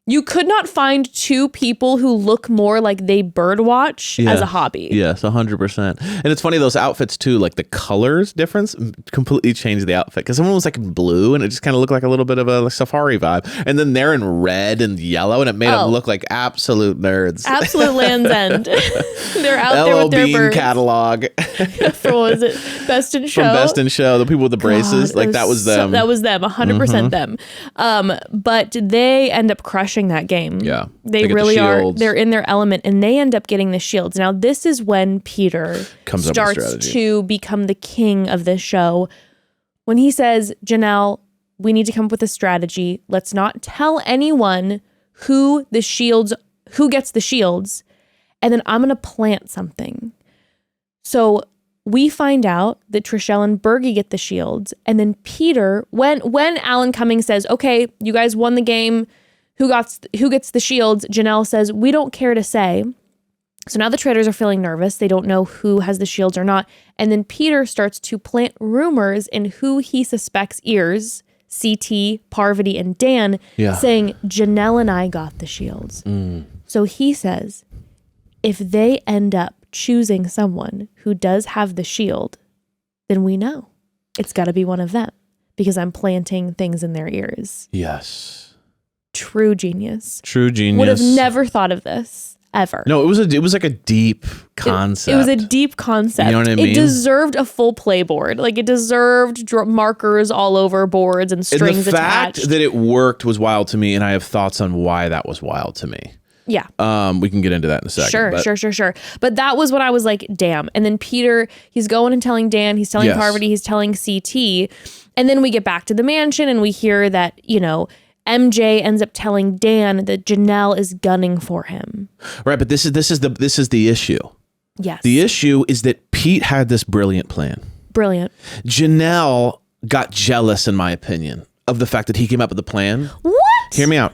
You could not find two people who look more like they birdwatch as a hobby. Yes, 100%. And it's funny, those outfits too, like the colors difference completely changed the outfit. Because someone was like in blue and it just kind of looked like a little bit of a safari vibe. And then they're in red and yellow and it made them look like absolute nerds. Absolute Land's End. They're out there LL with their Bean birds. catalog For what was it? Best in Show. from Best in Show, the people with the braces. God, Like that was them. that was them, 100% them. But they end up crushing that game. Yeah. They get the really are. shields. They're in their element and they end up getting the shields. Now, this is when Peter Comes up with starts strategy. to become the king of this show. When he says, Janelle, we need to come up with a strategy. Let's not tell anyone who gets the shields. And then I'm going to plant something. So we find out that Trishelle and Bergie get the shields. And then Peter, when Alan Cumming says, okay, you guys won the game, who gets the shields, Janelle says, we don't care to say. So now the traitors are feeling nervous. They don't know who has the shields or not. And then Peter starts to plant rumors in who he suspects ears, CT, Parvati, and Dan, saying, Janelle and I got the shields. So he says, if they end up choosing someone who does have the shield, then we know it's got to be one of them because I'm planting things in their ears. Yes. True genius. True genius. Would have never thought of this ever. No, it was like a deep concept. It was a deep concept. You know what I mean? It deserved a full playboard. Like it deserved markers all over boards and strings and the fact attached. that it worked was wild to me, and I have thoughts on why that was wild to me. Yeah. We can get into that in a second. Sure. But that was when I was like, damn. And then Peter, he's going and telling Dan, he's telling Parvati, he's telling CT. And then we get back to the mansion and we hear that, MJ ends up telling Dan that Janelle is gunning for him. Right, but this is the issue. Yes. The issue is that Pete had this brilliant plan. Brilliant. Janelle got jealous, in my opinion, of the fact that he came up with the plan. What? Hear me out.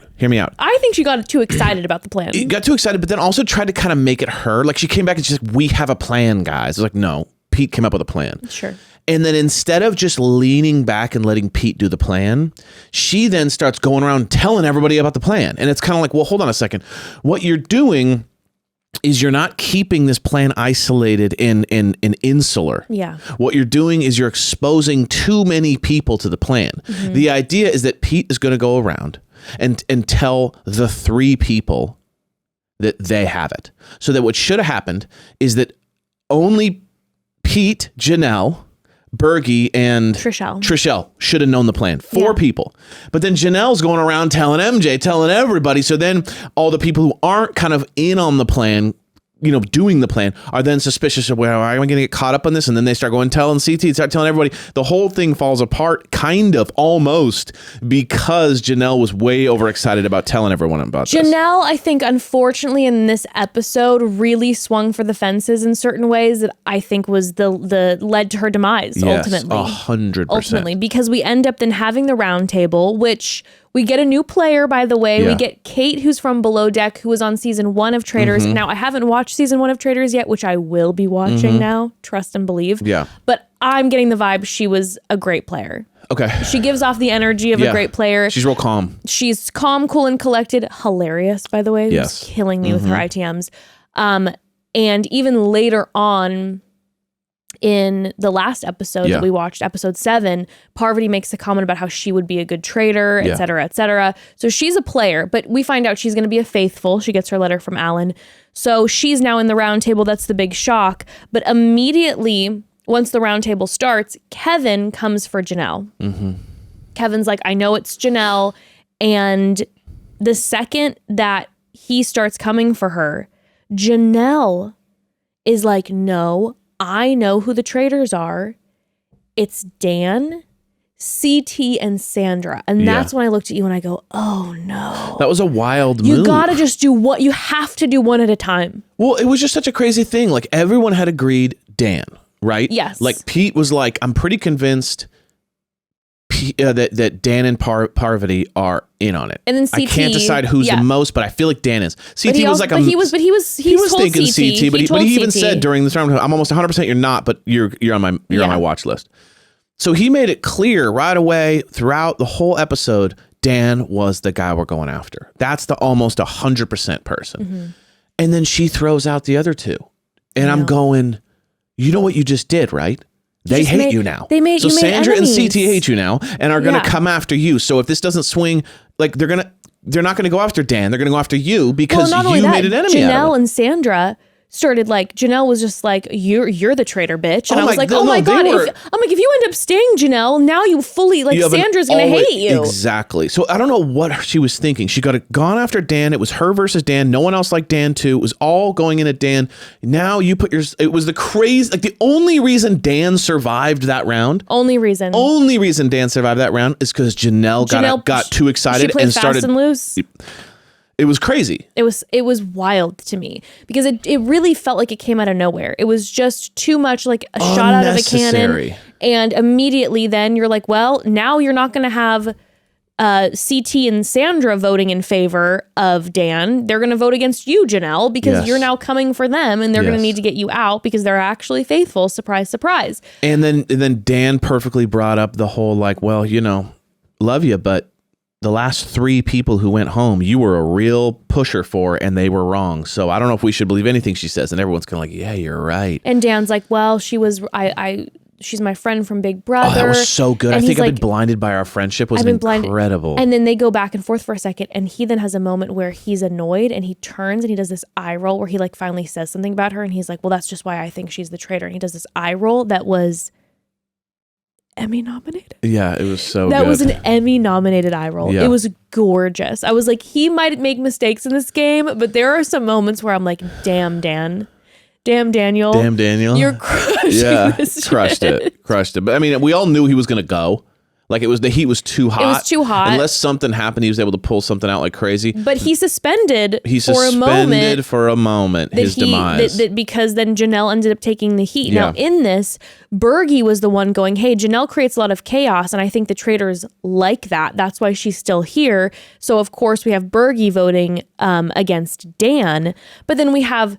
I think she got too excited about the plan. He got too excited, but then also tried to kind of make it her. Like she came back and she's like, we have a plan, guys. It's like, no, Pete came up with a plan. Sure. And then instead of just leaning back and letting Pete do the plan, she then starts going around telling everybody about the plan. And it's kind of like, well, hold on a second. What you're doing is you're not keeping this plan isolated and insular. Yeah. What you're doing is you're exposing too many people to the plan. The idea is that Pete is going to go around and tell the 3 people that they have it. So that what should have happened is that only Pete, Janelle, Bergie, and Trishelle should have known the plan. 4 people. But then Janelle's going around telling MJ, telling everybody. So then all the people who aren't kind of in on the plan, doing the plan, are then suspicious of, well, am I going to get caught up on this? And then they start going telling CT, start telling everybody. The whole thing falls apart, kind of, almost, because Janelle was way overexcited about telling everyone about this. Janelle, I think, unfortunately, in this episode, really swung for the fences in certain ways that I think was the led to her demise, ultimately. 100%. Ultimately, because we end up then having the round table, which... We get a new player, by the way. Yeah. We get Kate, who's from Below Deck, who was on season 1 of Traitors. Now, I haven't watched season 1 of Traitors yet, which I will be watching now. Trust and believe. Yeah. But I'm getting the vibe she was a great player. Okay. She gives off the energy of a great player. She's real calm. She's calm, cool, and collected. Hilarious, by the way. Yes. Who's killing me with her ITMs. And even later on, in the last episode that we watched, episode 7, Parvati makes a comment about how she would be a good traitor, et cetera, et cetera. So she's a player, but we find out she's going to be a faithful. She gets her letter from Alan. So she's now in the round table. That's the big shock. But immediately, once the round table starts, Kevin comes for Janelle. Kevin's like, I know it's Janelle. And the second that he starts coming for her, Janelle is like, no, I know who the traitors are. It's Dan, CT, and Sandra. And that's when I looked at you and I go, oh no. That was a wild move. You gotta just do what you have to do one at a time. Well, it was just such a crazy thing. Like, everyone had agreed Dan, right? Yes. Like, Pete was like, I'm pretty convinced that Dan and Parvati are in on it. And then CT, I can't decide who's the most, but I feel like Dan is. CT was like, he was thinking CT, but he even said during this round, I'm almost 100% you're not, but you're on my watch list. So he made it clear right away throughout the whole episode, Dan was the guy we're going after. That's the almost 100% person. And then she throws out the other 2. And I'm going, you know what you just did, right? They hate you now. So Sandra and CT hate you now and are going to come after you. So if this doesn't swing, like they're not going to go after Dan. They're going to go after you because you made an enemy out of it. Janelle and Sandra started like, Janelle was just like, you're the traitor, bitch. And I was like, oh my God. If you end up staying Janelle, now you fully, like, Sandra's going to hate you. Exactly. So I don't know what she was thinking. She gone after Dan. It was her versus Dan. No one else liked Dan too. It was all going in at Dan. Now you put it was the crazy, like the only reason Dan survived that round. Only reason Dan survived that round is because Janelle got too excited and started fast and loose. It was crazy. It was wild to me because it really felt like it came out of nowhere. It was just too much like a shot out of a cannon. And immediately then you're like, well, now you're not going to have CT and Sandra voting in favor of Dan. They're going to vote against you, Janelle, because you're now coming for them and they're going to need to get you out because they're actually faithful. Surprise, surprise. And then Dan perfectly brought up the whole like, well, love you, but the last 3 people who went home, you were a real pusher for, and they were wrong. So I don't know if we should believe anything she says. And everyone's kind of like, yeah, you're right. And Dan's like, well, she's my friend from Big Brother. Oh, that was so good. I think I've been blinded by our friendship. Was incredible. And then they go back and forth for a second. And he then has a moment where he's annoyed and he turns and he does this eye roll where he like finally says something about her. And he's like, well, that's just why I think she's the traitor. And he does this eye roll that was Emmy nominated. Yeah, it was so that good. was an Emmy nominated eye roll. Yeah. It was gorgeous. I was like, he might make mistakes in this game, but there are some moments where I'm like, damn, Dan. Damn, Daniel. Damn, Daniel. You're crushing this crushed shit. Crushed it. But I mean, we all knew he was going to go. Like the heat was too hot. It was too hot. Unless something happened, he was able to pull something out like crazy. But he suspended for a moment his demise. Because then Janelle ended up taking the heat. Yeah. Now in this, Bergie was the one going, hey, Janelle creates a lot of chaos. And I think the traitors like that. That's why she's still here. So of course we have Bergie voting against Dan. But then we have,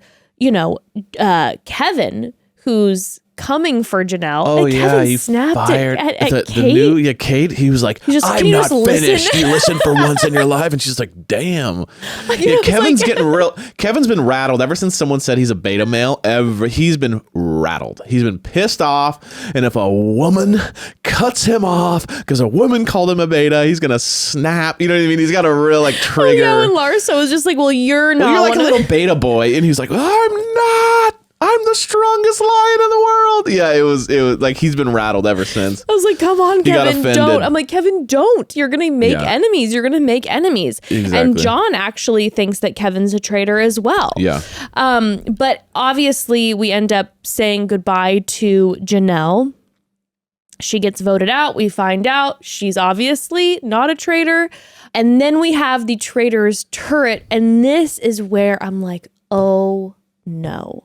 Kevin, who's coming for Janelle. Oh, and yeah, Kevin he snapped fired at the Kate. new Kate. He was like, just, I'm "Can you not just listen?" finished. You listen for once in your life. And she's like, damn. I Yeah, was Kevin's like- getting real. Kevin's been rattled ever since someone said he's a beta male. He's been rattled. He's been pissed off. And if a woman cuts him off because a woman called him a beta, he's going to snap. You know what I mean? He's got a real like trigger. Yeah, and Larsa was just like, well, you're not. Well, you're like a one of little beta boy. And he's like, I'm not. I'm the strongest lion in the world. Yeah, it was like he's been rattled ever since. I was like, come on, He got Kevin, offended. don't. I'm like, Kevin, don't. You're going to make enemies. You're going to make enemies. Exactly. And John actually thinks that Kevin's a traitor as well. Yeah. But obviously, we end up saying goodbye to Janelle. She gets voted out. We find out she's obviously not a traitor. And then we have the traitor's turret. And this is where I'm like, oh, no.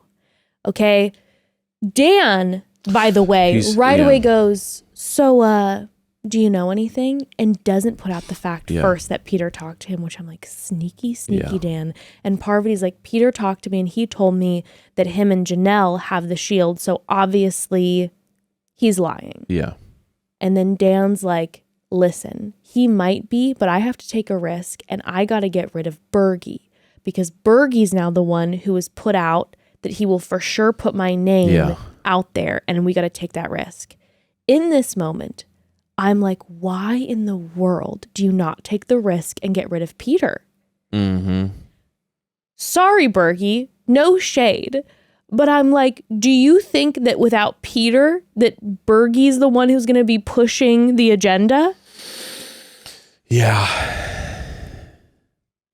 Okay. Dan, by the way, He's- away goes, so, do you know anything? And doesn't put out the fact first that Peter talked to him, which I'm like, sneaky, Dan. And Parvati's like, Peter talked to me and he told me that him and Janelle have the shield. So obviously he's lying. Yeah. And then Dan's like, listen, he might be, but I have to take a risk and I got to get rid of Bergie because Bergie's now the one who was put out that he will for sure put my name out there and we got to take that risk. In this moment, I'm like, why in the world do you not take the risk and get rid of Peter? Mm-hmm. Sorry, Bergie, no shade. But I'm like, do you think that without Peter, that Bergie's the one who's going to be pushing the agenda? Yeah.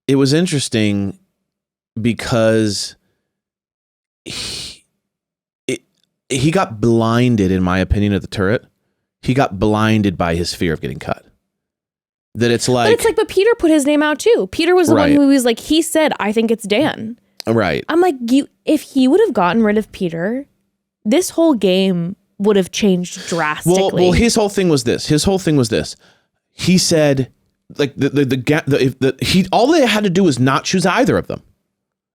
It was interesting because he got blinded, in my opinion, at the turret. He got blinded by his fear of getting cut. That it's like... But Peter put his name out too. Peter was the one Right. who was like, he said, I think it's Dan. Right. I'm like, if he would have gotten rid of Peter, this whole game would have changed drastically. Well, his whole thing was this. He said, like all they had to do was not choose either of them,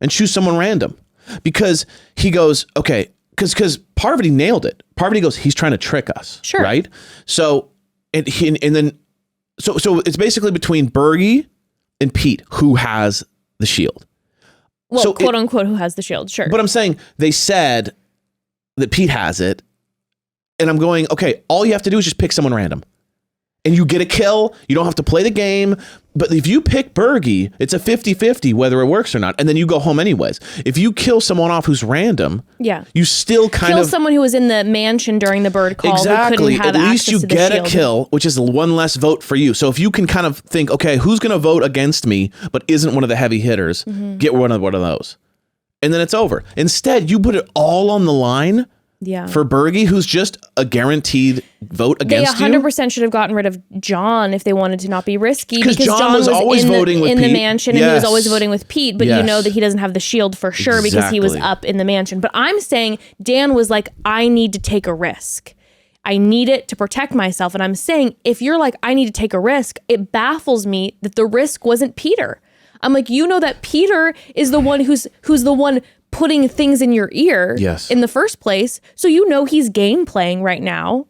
and choose someone random, because he goes, okay, because Parvati nailed it. Parvati goes, he's trying to trick us, Sure, right? So so it's basically between Bergie and Pete, who has the shield. Well, So quote unquote, who has the shield? Sure. But I'm saying they said that Pete has it. And I'm going, okay, all you have to do is just pick someone random. And you get a kill. You don't have to play the game. But if you pick Bergie, it's a 50-50 whether it works or not. And then you go home anyways. If you kill someone off who's random, you still kill someone who was in the mansion during the bird call. Exactly. Who couldn't have At least access you to the get shield. a kill, which is one less vote for you. So if you can kind of think, okay, who's going to vote against me but isn't one of the heavy hitters, get one of those. And then it's over. Instead, you put it all on the line for Bergie, who's just a guaranteed vote against you. They 100% should have gotten rid of John if they wanted to not be risky. Because John was always voting with in Pete. the mansion, and he was always voting with Pete. But you know that he doesn't have the shield for sure because he was up in the mansion. But I'm saying Dan was like, I need to take a risk. I need it to protect myself. And I'm saying, if you're like, I need to take a risk, it baffles me that the risk wasn't Peter. I'm like, you know that Peter is the one who's the one putting things in your ear in the first place. So you know he's game playing right now.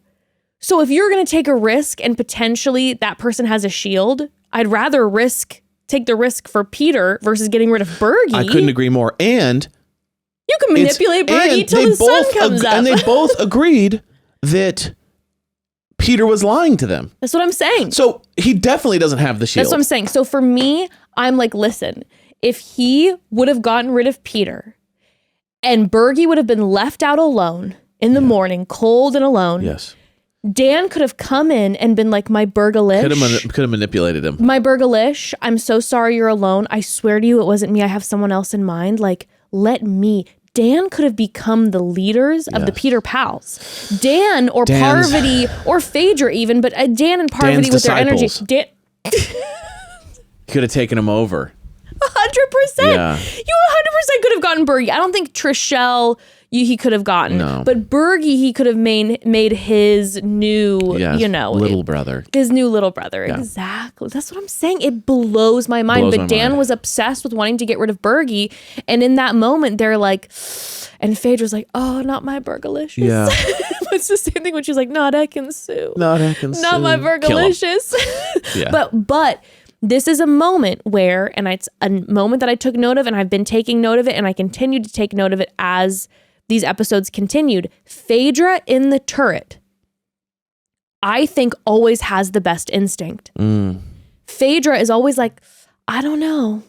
So if you're going to take a risk and potentially that person has a shield, I'd rather take the risk for Peter versus getting rid of Bergie. I couldn't agree more. And you can manipulate Bergie till the sun comes up. And they both agreed that Peter was lying to them. That's what I'm saying. So he definitely doesn't have the shield. That's what I'm saying. So for me, I'm like, listen, if he would have gotten rid of Peter and Bergie would have been left out alone in the morning, cold and alone, Dan could have come in and been like, my Bergalish. Could have manipulated him. My Bergalish, I'm so sorry you're alone. I swear to you, it wasn't me. I have someone else in mind. Like, let me. Dan could have become the leaders of the Peter Pals. Dan or Parvati or Phaedra even, but Dan and Parvati with their energy. Could have taken him over. 100%. Yeah. You 100% could have gotten Bergie. I don't think Trishelle, he could have gotten. No. But Bergie, he could have made his new, little brother. His new little brother. Yeah. Exactly. That's what I'm saying. It blows my mind. But Dan was obsessed with wanting to get rid of Bergie. And in that moment, they're like, and Phaedra's like, oh, not my Burgalicious. Yeah. It's the same thing when she's like, not Ekin-Su. Not Ekin-Su. Not my Burgalicious. Yeah. But this is a moment where, and it's a moment that I took note of, and I've been taking note of it, and I continue to take note of it as these episodes continued. Phaedra in the turret, I think, always has the best instinct. Phaedra is always like, I don't know.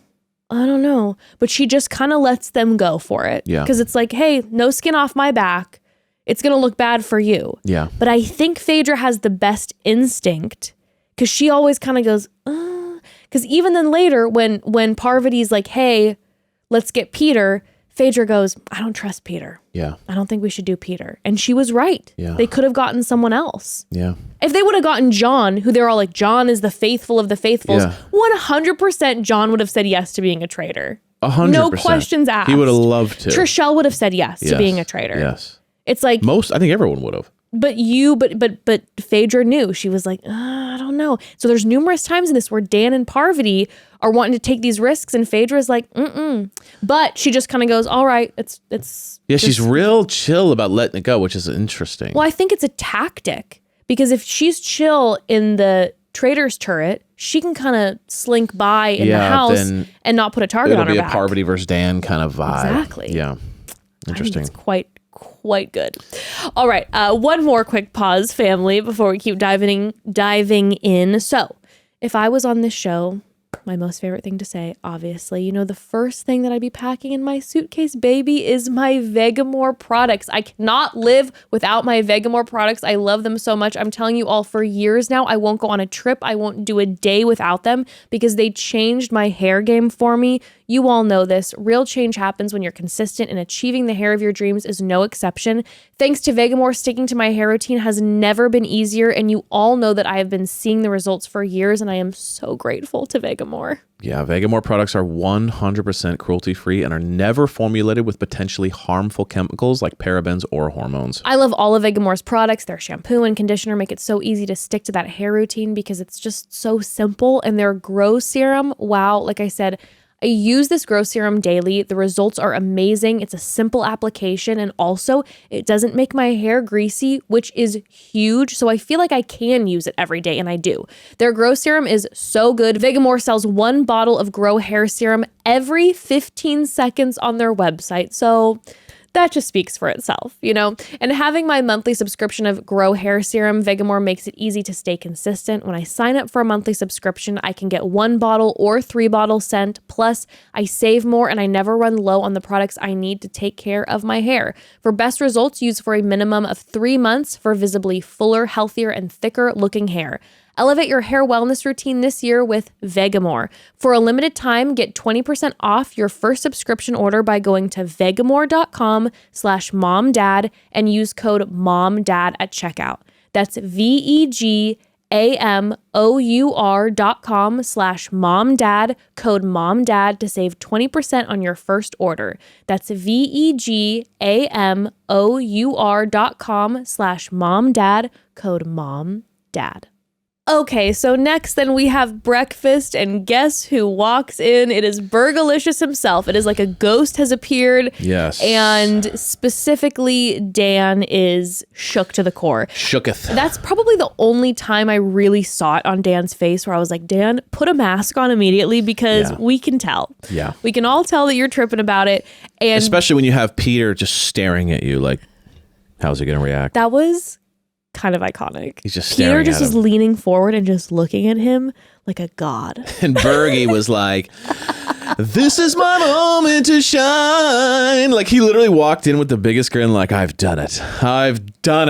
But she just kind of lets them go for it. Yeah. Because it's like, hey, no skin off my back. It's going to look bad for you. Yeah. But I think Phaedra has the best instinct because she always kind of goes, because even then later when Parvati's like, hey, let's get Peter, Phaedra goes, I don't trust Peter. Yeah. I don't think we should do Peter. And she was right. Yeah. They could have gotten someone else. Yeah. If they would have gotten John, who they're all like, John is the faithful of the faithfuls, 100% John would have said yes to being a traitor. 100%. No questions asked. He would have loved to. Trishelle would have said yes to being a traitor. Yes. It's like I think everyone would have. But Phaedra knew. She was like, I don't know. So there's numerous times in this where Dan and Parvati are wanting to take these risks, and Phaedra's like, But she just kind of goes, all right, it's. Yeah, she's real chill about letting it go, which is interesting. Well, I think it's a tactic because if she's chill in the Traitor's turret, she can kind of slink by in the house and not put a target on her back. It'll be a Parvati versus Dan kind of vibe. Exactly. Yeah. Interesting. I think it's quite good. All right. One more quick pause, family, before we keep diving in. So if I was on this show, my most favorite thing to say, obviously, the first thing that I'd be packing in my suitcase, baby, is my Vegamore products. I cannot live without my Vegamore products. I love them so much. I'm telling you all, for years now, I won't go on a trip. I won't do a day without them because they changed my hair game for me. You all know this. Real change happens when you're consistent, and achieving the hair of your dreams is no exception. Thanks to Vegamore, sticking to my hair routine has never been easier, and you all know that I have been seeing the results for years, and I am so grateful to Vegamore. Yeah, Vegamore products are 100% cruelty-free and are never formulated with potentially harmful chemicals like parabens or hormones. I love all of Vegamore's products. Their shampoo and conditioner make it so easy to stick to that hair routine because it's just so simple, and their Grow Serum, wow, like I said, I use this Grow Serum daily. The results are amazing. It's a simple application, and also it doesn't make my hair greasy, which is huge. So I feel like I can use it every day, and I do. Their Grow Serum is so good. Vegamore sells one bottle of Grow Hair Serum every 15 seconds on their website. So that just speaks for itself, And having my monthly subscription of Grow Hair Serum, Vegamore makes it easy to stay consistent. When I sign up for a monthly subscription, I can get 1 bottle or 3 bottles sent. Plus, I save more and I never run low on the products I need to take care of my hair. For best results, use for a minimum of 3 months for visibly fuller, healthier, and thicker looking hair. Elevate your hair wellness routine this year with Vegamore. For a limited time, get 20% off your first subscription order by going to vegamore.com/momdad and use code MOMDAD at checkout. That's vegamor.com/momdad, code MOMDAD to save 20% on your first order. That's vegamor.com/momdad, code MOMDAD. Okay, so next then we have breakfast, and guess who walks in? It is Burgalicious himself. It is like a ghost has appeared. Yes. And specifically, Dan is shook to the core. Shooketh. That's probably the only time I really saw it on Dan's face where I was like, Dan, put a mask on immediately because we can tell. Yeah. We can all tell that you're tripping about it. And especially when you have Peter just staring at you like, how's he going to react? that was kind of iconic. He's just Peter staring just at was him. leaning forward and just looking at him like a god. And Bergie was like, this is my moment to shine. Like, he literally walked in with the biggest grin, like, I've done it.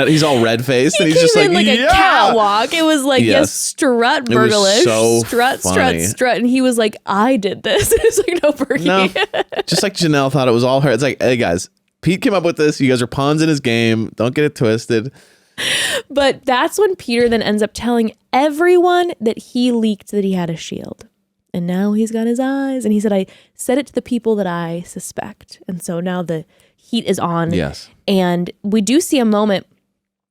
He's all red-faced. And he's just came in like yeah. a catwalk. It was like, yes, strut, It was Burgalish. so strut, funny. strut. And he was like, I did this. It's like, no, Bergie. No, just like Janelle thought it was all her. It's like, hey, guys, Pete came up with this. You guys are pawns in his game. Don't get it twisted. But that's when Peter then ends up telling everyone that he leaked that he had a shield. And now he's got his eyes. And he said, I said it to the people that I suspect. And so now heat is on. Yes. And we do see a moment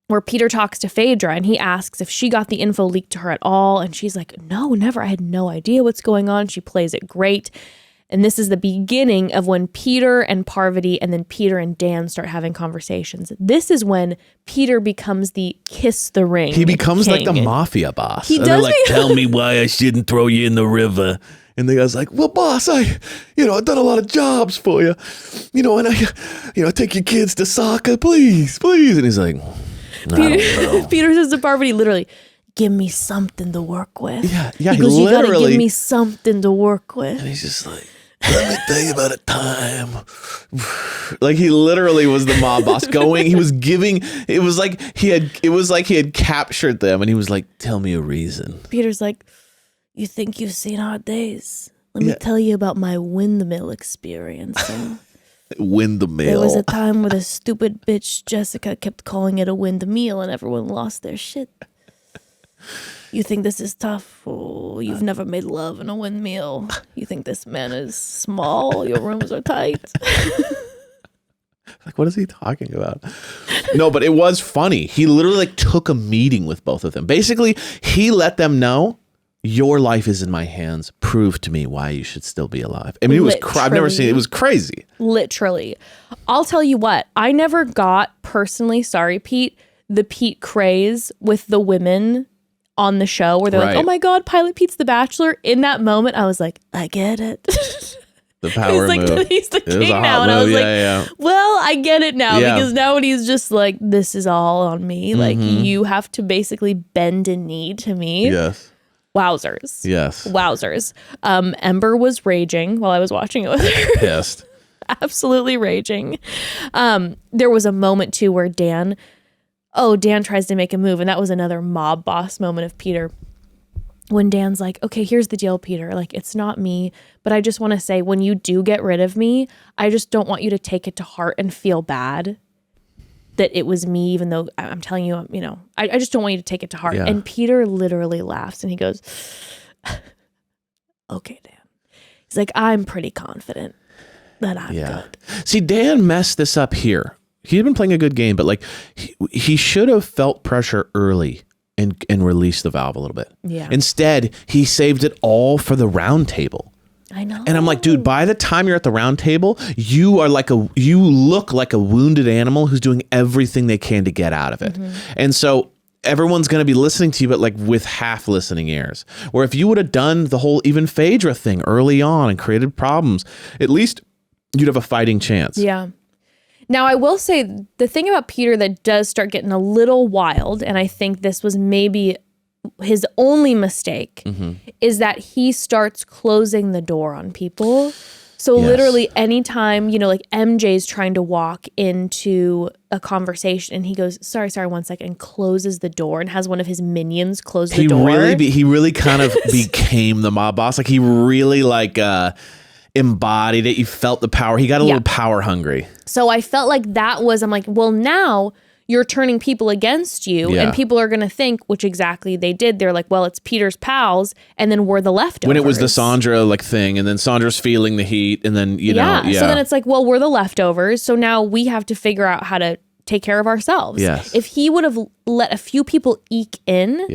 where Peter talks to Phaedra and he asks if she got the info leaked to her at all. And she's like, no, never. I had no idea what's going on. She plays it great. And this is the beginning of when Peter and Parvati and then Peter and Dan start having conversations. This is when Peter becomes the kiss the ring. He becomes king. like the mafia boss. He and does they're like, be- tell me why I shouldn't throw you in the river. And the guy's like, well, boss, I've done a lot of jobs for you. And I take your kids to soccer, please. And he's like, I don't know. Peter says to Parvati, literally, give me something to work with. Yeah, he goes, you gotta literally. give me something to work with. And he's just like, let me tell you about a time. Like he literally was the mob boss going. He was giving. It was like he had captured them, and he was like, tell me a reason. Peter's like, you think you've seen our days? Let me tell you about my windmill experience. Windmill. There was a time where the stupid bitch Jessica kept calling it a windmill and everyone lost their shit. You think this is tough? Oh, you've never made love in a windmill. You think this man is small? Your rooms are tight. Like, what is he talking about? No, but it was funny. He literally like took a meeting with both of them. Basically, he let them know, your life is in my hands. Prove to me why you should still be alive. I mean, it was I've never seen it. It was crazy. Literally. I'll tell you what, I never got personally, sorry, Pete, the Pete craze with the women on the show where they're like, oh my God, Pilot Pete's the Bachelor. In that moment, I was like, I get it. The power move. He's the king now. And I was well, I get it now because now when he's just like, this is all on me. Like you have to basically bend a knee to me. Yes. Wowzers. Yes. Wowzers. Ember was raging while I was watching it with her. Pissed. Absolutely raging. There was a moment too where Dan tries to make a move, and that was another mob boss moment of Peter. When Dan's like, okay, here's the deal, Peter. Like, it's not me, but I just want to say, when you do get rid of me, I just don't want you to take it to heart and feel bad that it was me, even though I'm telling you, I just don't want you to take it to heart. Yeah. And Peter literally laughs and he goes, okay, Dan. He's like, I'm pretty confident that I'm good. See, Dan messed this up here. He had been playing a good game, but like he should have felt pressure early and released the valve a little bit. Yeah. Instead, he saved it all for the round table. I know. And I'm like, dude, by the time you're at the round table, you look like a wounded animal who's doing everything they can to get out of it. And so everyone's going to be listening to you, but like with half listening ears. Where if you would have done the whole even Phaedra thing early on and created problems, at least you'd have a fighting chance. Yeah. Now, I will say the thing about Peter that does start getting a little wild, and I think this was maybe his only mistake, is that he starts closing the door on people. So literally anytime, like MJ's trying to walk into a conversation and he goes, sorry, 1 second, and closes the door and has one of his minions close the door. He really kind of became the mob boss. Like he really embodied it. You felt the power. He got a little power hungry. So I felt like I'm like, well, now you're turning people against you and people are going to think, which exactly they did. They're like, well, it's Peter's pals and then we're the leftovers. When it was the Sandra thing and then Sandra's feeling the heat and then, So then it's like, well, we're the leftovers. So now we have to figure out how to take care of ourselves. Yes. If he would have let a few people eke in,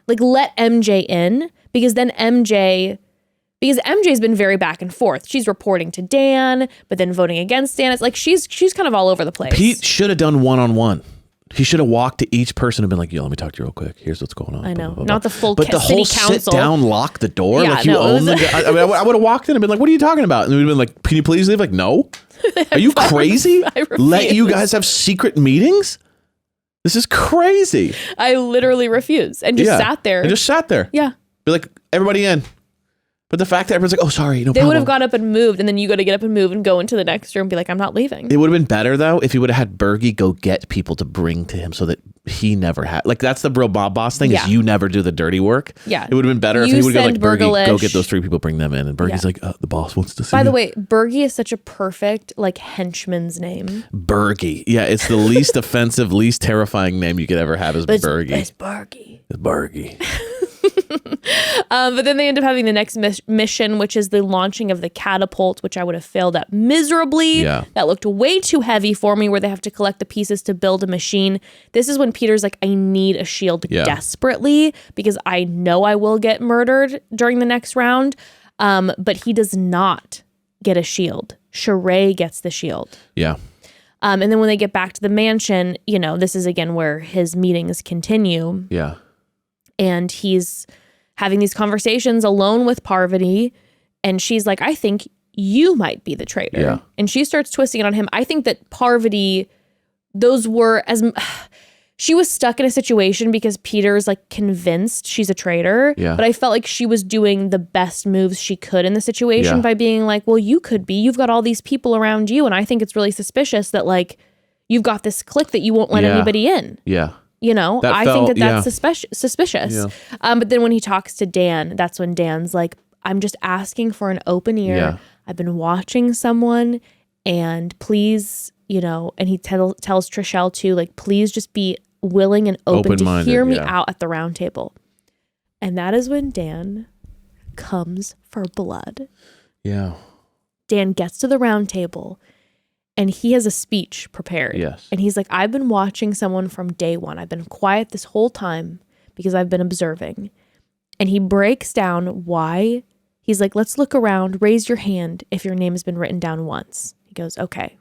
like let MJ in, because MJ's been very back and forth. She's reporting to Dan, but then voting against Dan. It's like she's kind of all over the place. Pete should have done one-on-one. He should have walked to each person and been like, yo, let me talk to you real quick. Here's what's going on. I know. Blah, blah, blah. Not the full But the whole city council. sit down, lock the door. Yeah, like you own the guy. I would have walked in and been like, what are you talking about? And we'd have been like, can you please leave? Like, no. Are you crazy? Let you guys have secret meetings? This is crazy. I literally refused and just sat there. And just sat there. Yeah. Be like, everybody in. But the fact that everyone's like, oh, sorry, no problem. They would have got up and moved, and then you got to get up and move and go into the next room and be like, I'm not leaving. It would have been better, though, if he would have had Bergie go get people to bring to him so that he never had. Like, that's the real Bob Boss thing, is you never do the dirty work. Yeah. It would have been better if he would go like, Bergie, go get those 3 people, bring them in. And Bergie's like, the boss wants to see By the you. way, Bergie is such a perfect, henchman's name. Bergie. Yeah, it's the least offensive, least terrifying name you could ever have is Bergie. It's Bergie. It's Bergie. But then they end up having the next mission, which is the launching of the Catapult, which I would have failed at miserably. Yeah. That looked way too heavy for me, where they have to collect the pieces to build a machine. This is when Peter's like, I need a shield desperately because I know I will get murdered during the next round. But he does not get a shield. Sheree gets the shield. Yeah. And then when they get back to the mansion, this is again where his meetings continue. Yeah. And he's having these conversations alone with Parvati. And she's like, I think you might be the traitor. Yeah. And she starts twisting it on him. I think that Parvati, she was stuck in a situation because Peter's like convinced she's a traitor. Yeah. But I felt like she was doing the best moves she could in the situation by being like, well, you could be. You've got all these people around you. And I think it's really suspicious that like you've got this clique that you won't let anybody in. Yeah. I think that's suspicious. Yeah. But then when he talks to Dan, that's when Dan's like, I'm just asking for an open ear. Yeah. I've been watching someone and please, and he tells Trishelle too, like, please just be willing and open to hear me out at the round table. And that is when Dan comes for blood. Yeah. Dan gets to the round table and he has a speech prepared. Yes. And he's like, I've been watching someone from day one. I've been quiet this whole time because I've been observing. And he breaks down why. He's like, let's look around. Raise your hand if your name has been written down once. He goes, okay,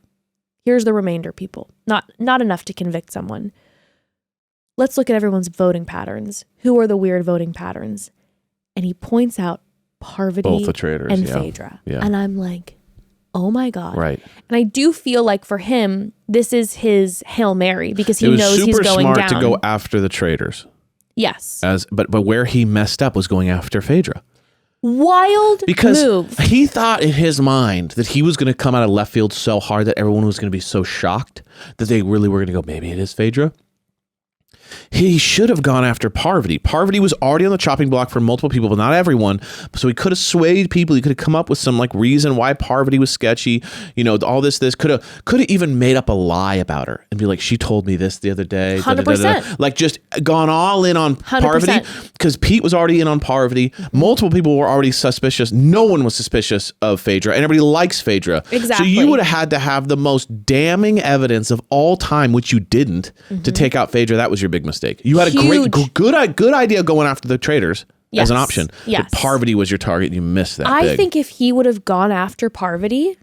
here's the remainder, people. Not enough to convict someone. Let's look at everyone's voting patterns. Who are the weird voting patterns? And he points out Parvati Both the traitors, and Phaedra. Yeah. And I'm like, oh my God. Right. And I do feel like for him, this is his Hail Mary because he it was knows he's super going smart down. to go after the traitors. Yes. But where he messed up was going after Phaedra. Wild Because move. he thought in his mind that he was going to come out of left field so hard that everyone was going to be so shocked that they really were going to go, maybe it is Phaedra. He should have gone after Parvati. Parvati was already on the chopping block for multiple people, but not everyone. So he could have swayed people. He could have come up with some like reason why Parvati was sketchy. All this could have even made up a lie about her and be like, she told me this the other day. 100%. Like just gone all in on 100%. Parvati because Pete was already in on Parvati. Multiple people were already suspicious. No one was suspicious of Phaedra, and everybody likes Phaedra. Exactly. So you would have had to have the most damning evidence of all time, which you didn't, to take out Phaedra. That was your big mistake. You had a good idea going after the traitors as an option. Yes. But Parvati was your target and you missed that. I think if he would have gone after Parvati,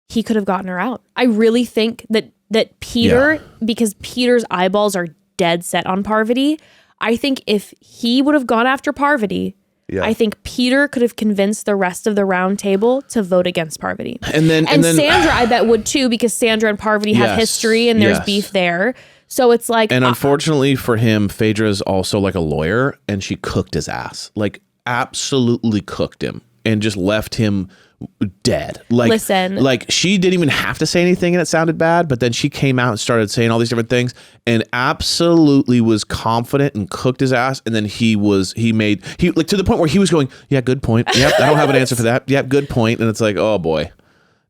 he could have gotten her out. I really think that Peter, because Peter's eyeballs are dead set on Parvati, I think if he would have gone after Parvati, I think Peter could have convinced the rest of the round table to vote against Parvati. And then Sandra, I bet, would too, because Sandra and Parvati have history and there's beef there. So it's like, and unfortunately for him, Phaedra's also like a lawyer, and she cooked his ass, like absolutely cooked him, and just left him dead. Like, listen, like she didn't even have to say anything, and it sounded bad, but then she came out and started saying all these different things, and absolutely was confident and cooked his ass. And then he made to the point where he was going, yeah, good point. Yep, I don't have an answer for that. Yep, good point. And it's like, oh boy.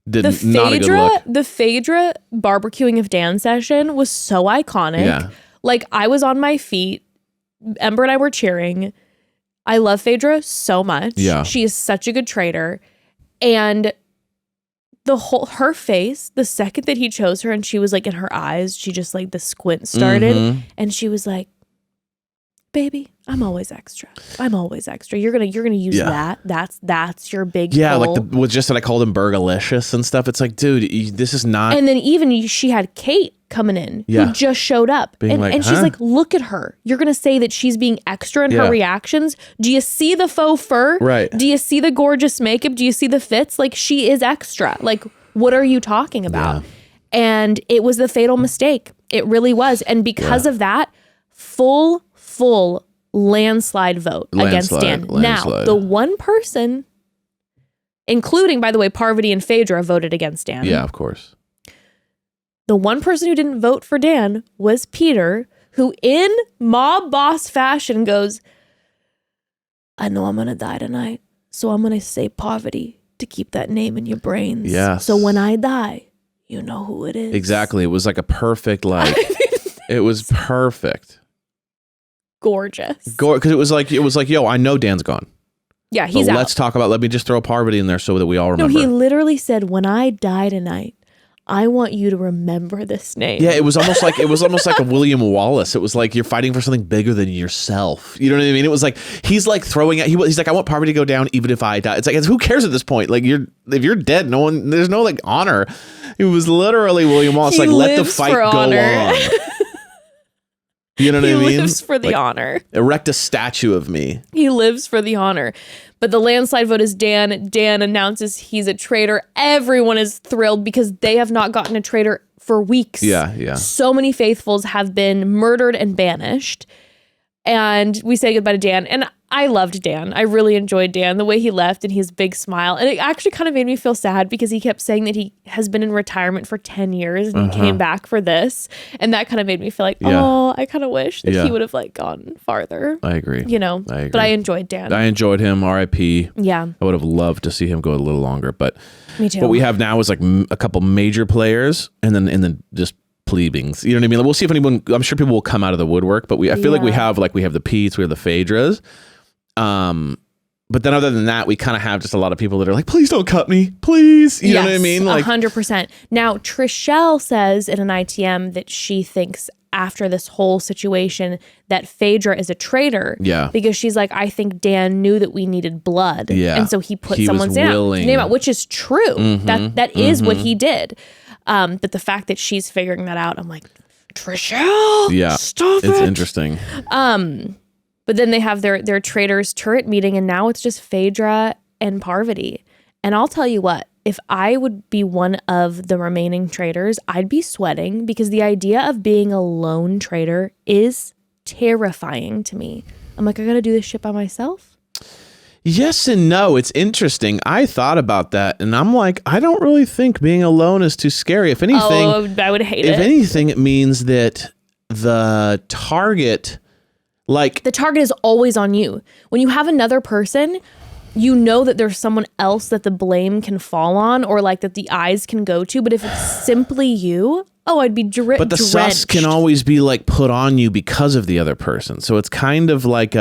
Not a good look. The Phaedra barbecuing of Dan session was so iconic. Yeah. Like, I was on my feet. Ember and I were cheering. I love Phaedra so much. Yeah. She is such a good traitor. And her face, the second that he chose her and she was like in her eyes, she just like the squint started. Mm-hmm. And she was like, baby, I'm always extra. You're gonna use that. That's your big goal. Like just that I called him Burgalicious and stuff. It's like, dude, this is not. And then even she had Kate coming in who just showed up, and she's like, look at her. You're gonna say that she's being extra in her reactions. Do you see the faux fur? Right. Do you see the gorgeous makeup? Do you see the fits? Like, she is extra. Like, what are you talking about? Yeah. And it was the fatal mistake. It really was. And because of that, full landslide vote against Dan. Now, the one person, including, by the way, Parvati and Phaedra, voted against Dan. Yeah, of course. The one person who didn't vote for Dan was Peter, who in mob boss fashion goes, I know I'm going to die tonight, so I'm going to say Parvati to keep that name in your brains. Yes. So when I die, you know who it is. Exactly. It was like a perfect, it was perfect. gorgeous. Because it was like, yo, I know Dan's gone. Yeah, he's but out. Let's talk about, let me just throw Parvati in there so that we all remember. No, he literally said, when I die tonight, I want you to remember this name. Yeah, it was almost like a William Wallace. It was like you're fighting for something bigger than yourself. You know what I mean? It was like he's like throwing out. He's like, I want Parvati to go down even if I die. It's like, who cares at this point? Like if you're dead, there's no like honor. It was literally William Wallace. Like, let the fight go on. You know what I mean? He lives for the honor. Erect a statue of me. He lives for the honor. But the landslide vote is Dan. Dan announces he's a traitor. Everyone is thrilled because they have not gotten a traitor for weeks. Yeah. So many faithfuls have been murdered and banished. And we say goodbye to Dan. And I loved Dan. I really enjoyed Dan, the way he left and his big smile. And it actually kind of made me feel sad because he kept saying that he has been in retirement for 10 years and he came back for this. And that kind of made me feel like, I kind of wish that he would have like gone farther. I agree. You know, I agree. But I enjoyed Dan. I enjoyed him. R.I.P. Yeah. I would have loved to see him go a little longer. But Me too. what we have now is like a couple major players and then just plebeians. You know what I mean? Like, we'll see if anyone, I'm sure people will come out of the woodwork, but I feel like we have the Petes, we have the Phaedras. But then other than that, we kind of have just a lot of people that are like, please don't cut me, please. You know what I mean? Like 100%. Now, Trishelle says in an ITM that she thinks after this whole situation that Phaedra is a traitor. Yeah. Because she's like, I think Dan knew that we needed blood. Yeah. And so he put He was someone's willing. name out, which is true. That is what he did. But the fact that she's figuring that out, I'm like, Trishelle, stop it. It's interesting. But then they have their traitors turret meeting, and now it's just Phaedra and Parvati. And I'll tell you what, if I would be one of the remaining traitors, I'd be sweating because the idea of being a lone traitor is terrifying to me. I'm like, I gotta do this shit by myself. Yes and no. It's interesting. I thought about that, and I'm like, I don't really think being alone is too scary. If anything, I would hate it. If anything, it means that the target, like the target is always on you. When you have another person, you know that there's someone else that the blame can fall on, or like that the eyes can go to. But if it's simply you, I'd be drenched. But the sus can always be like put on you because of the other person. So it's kind of like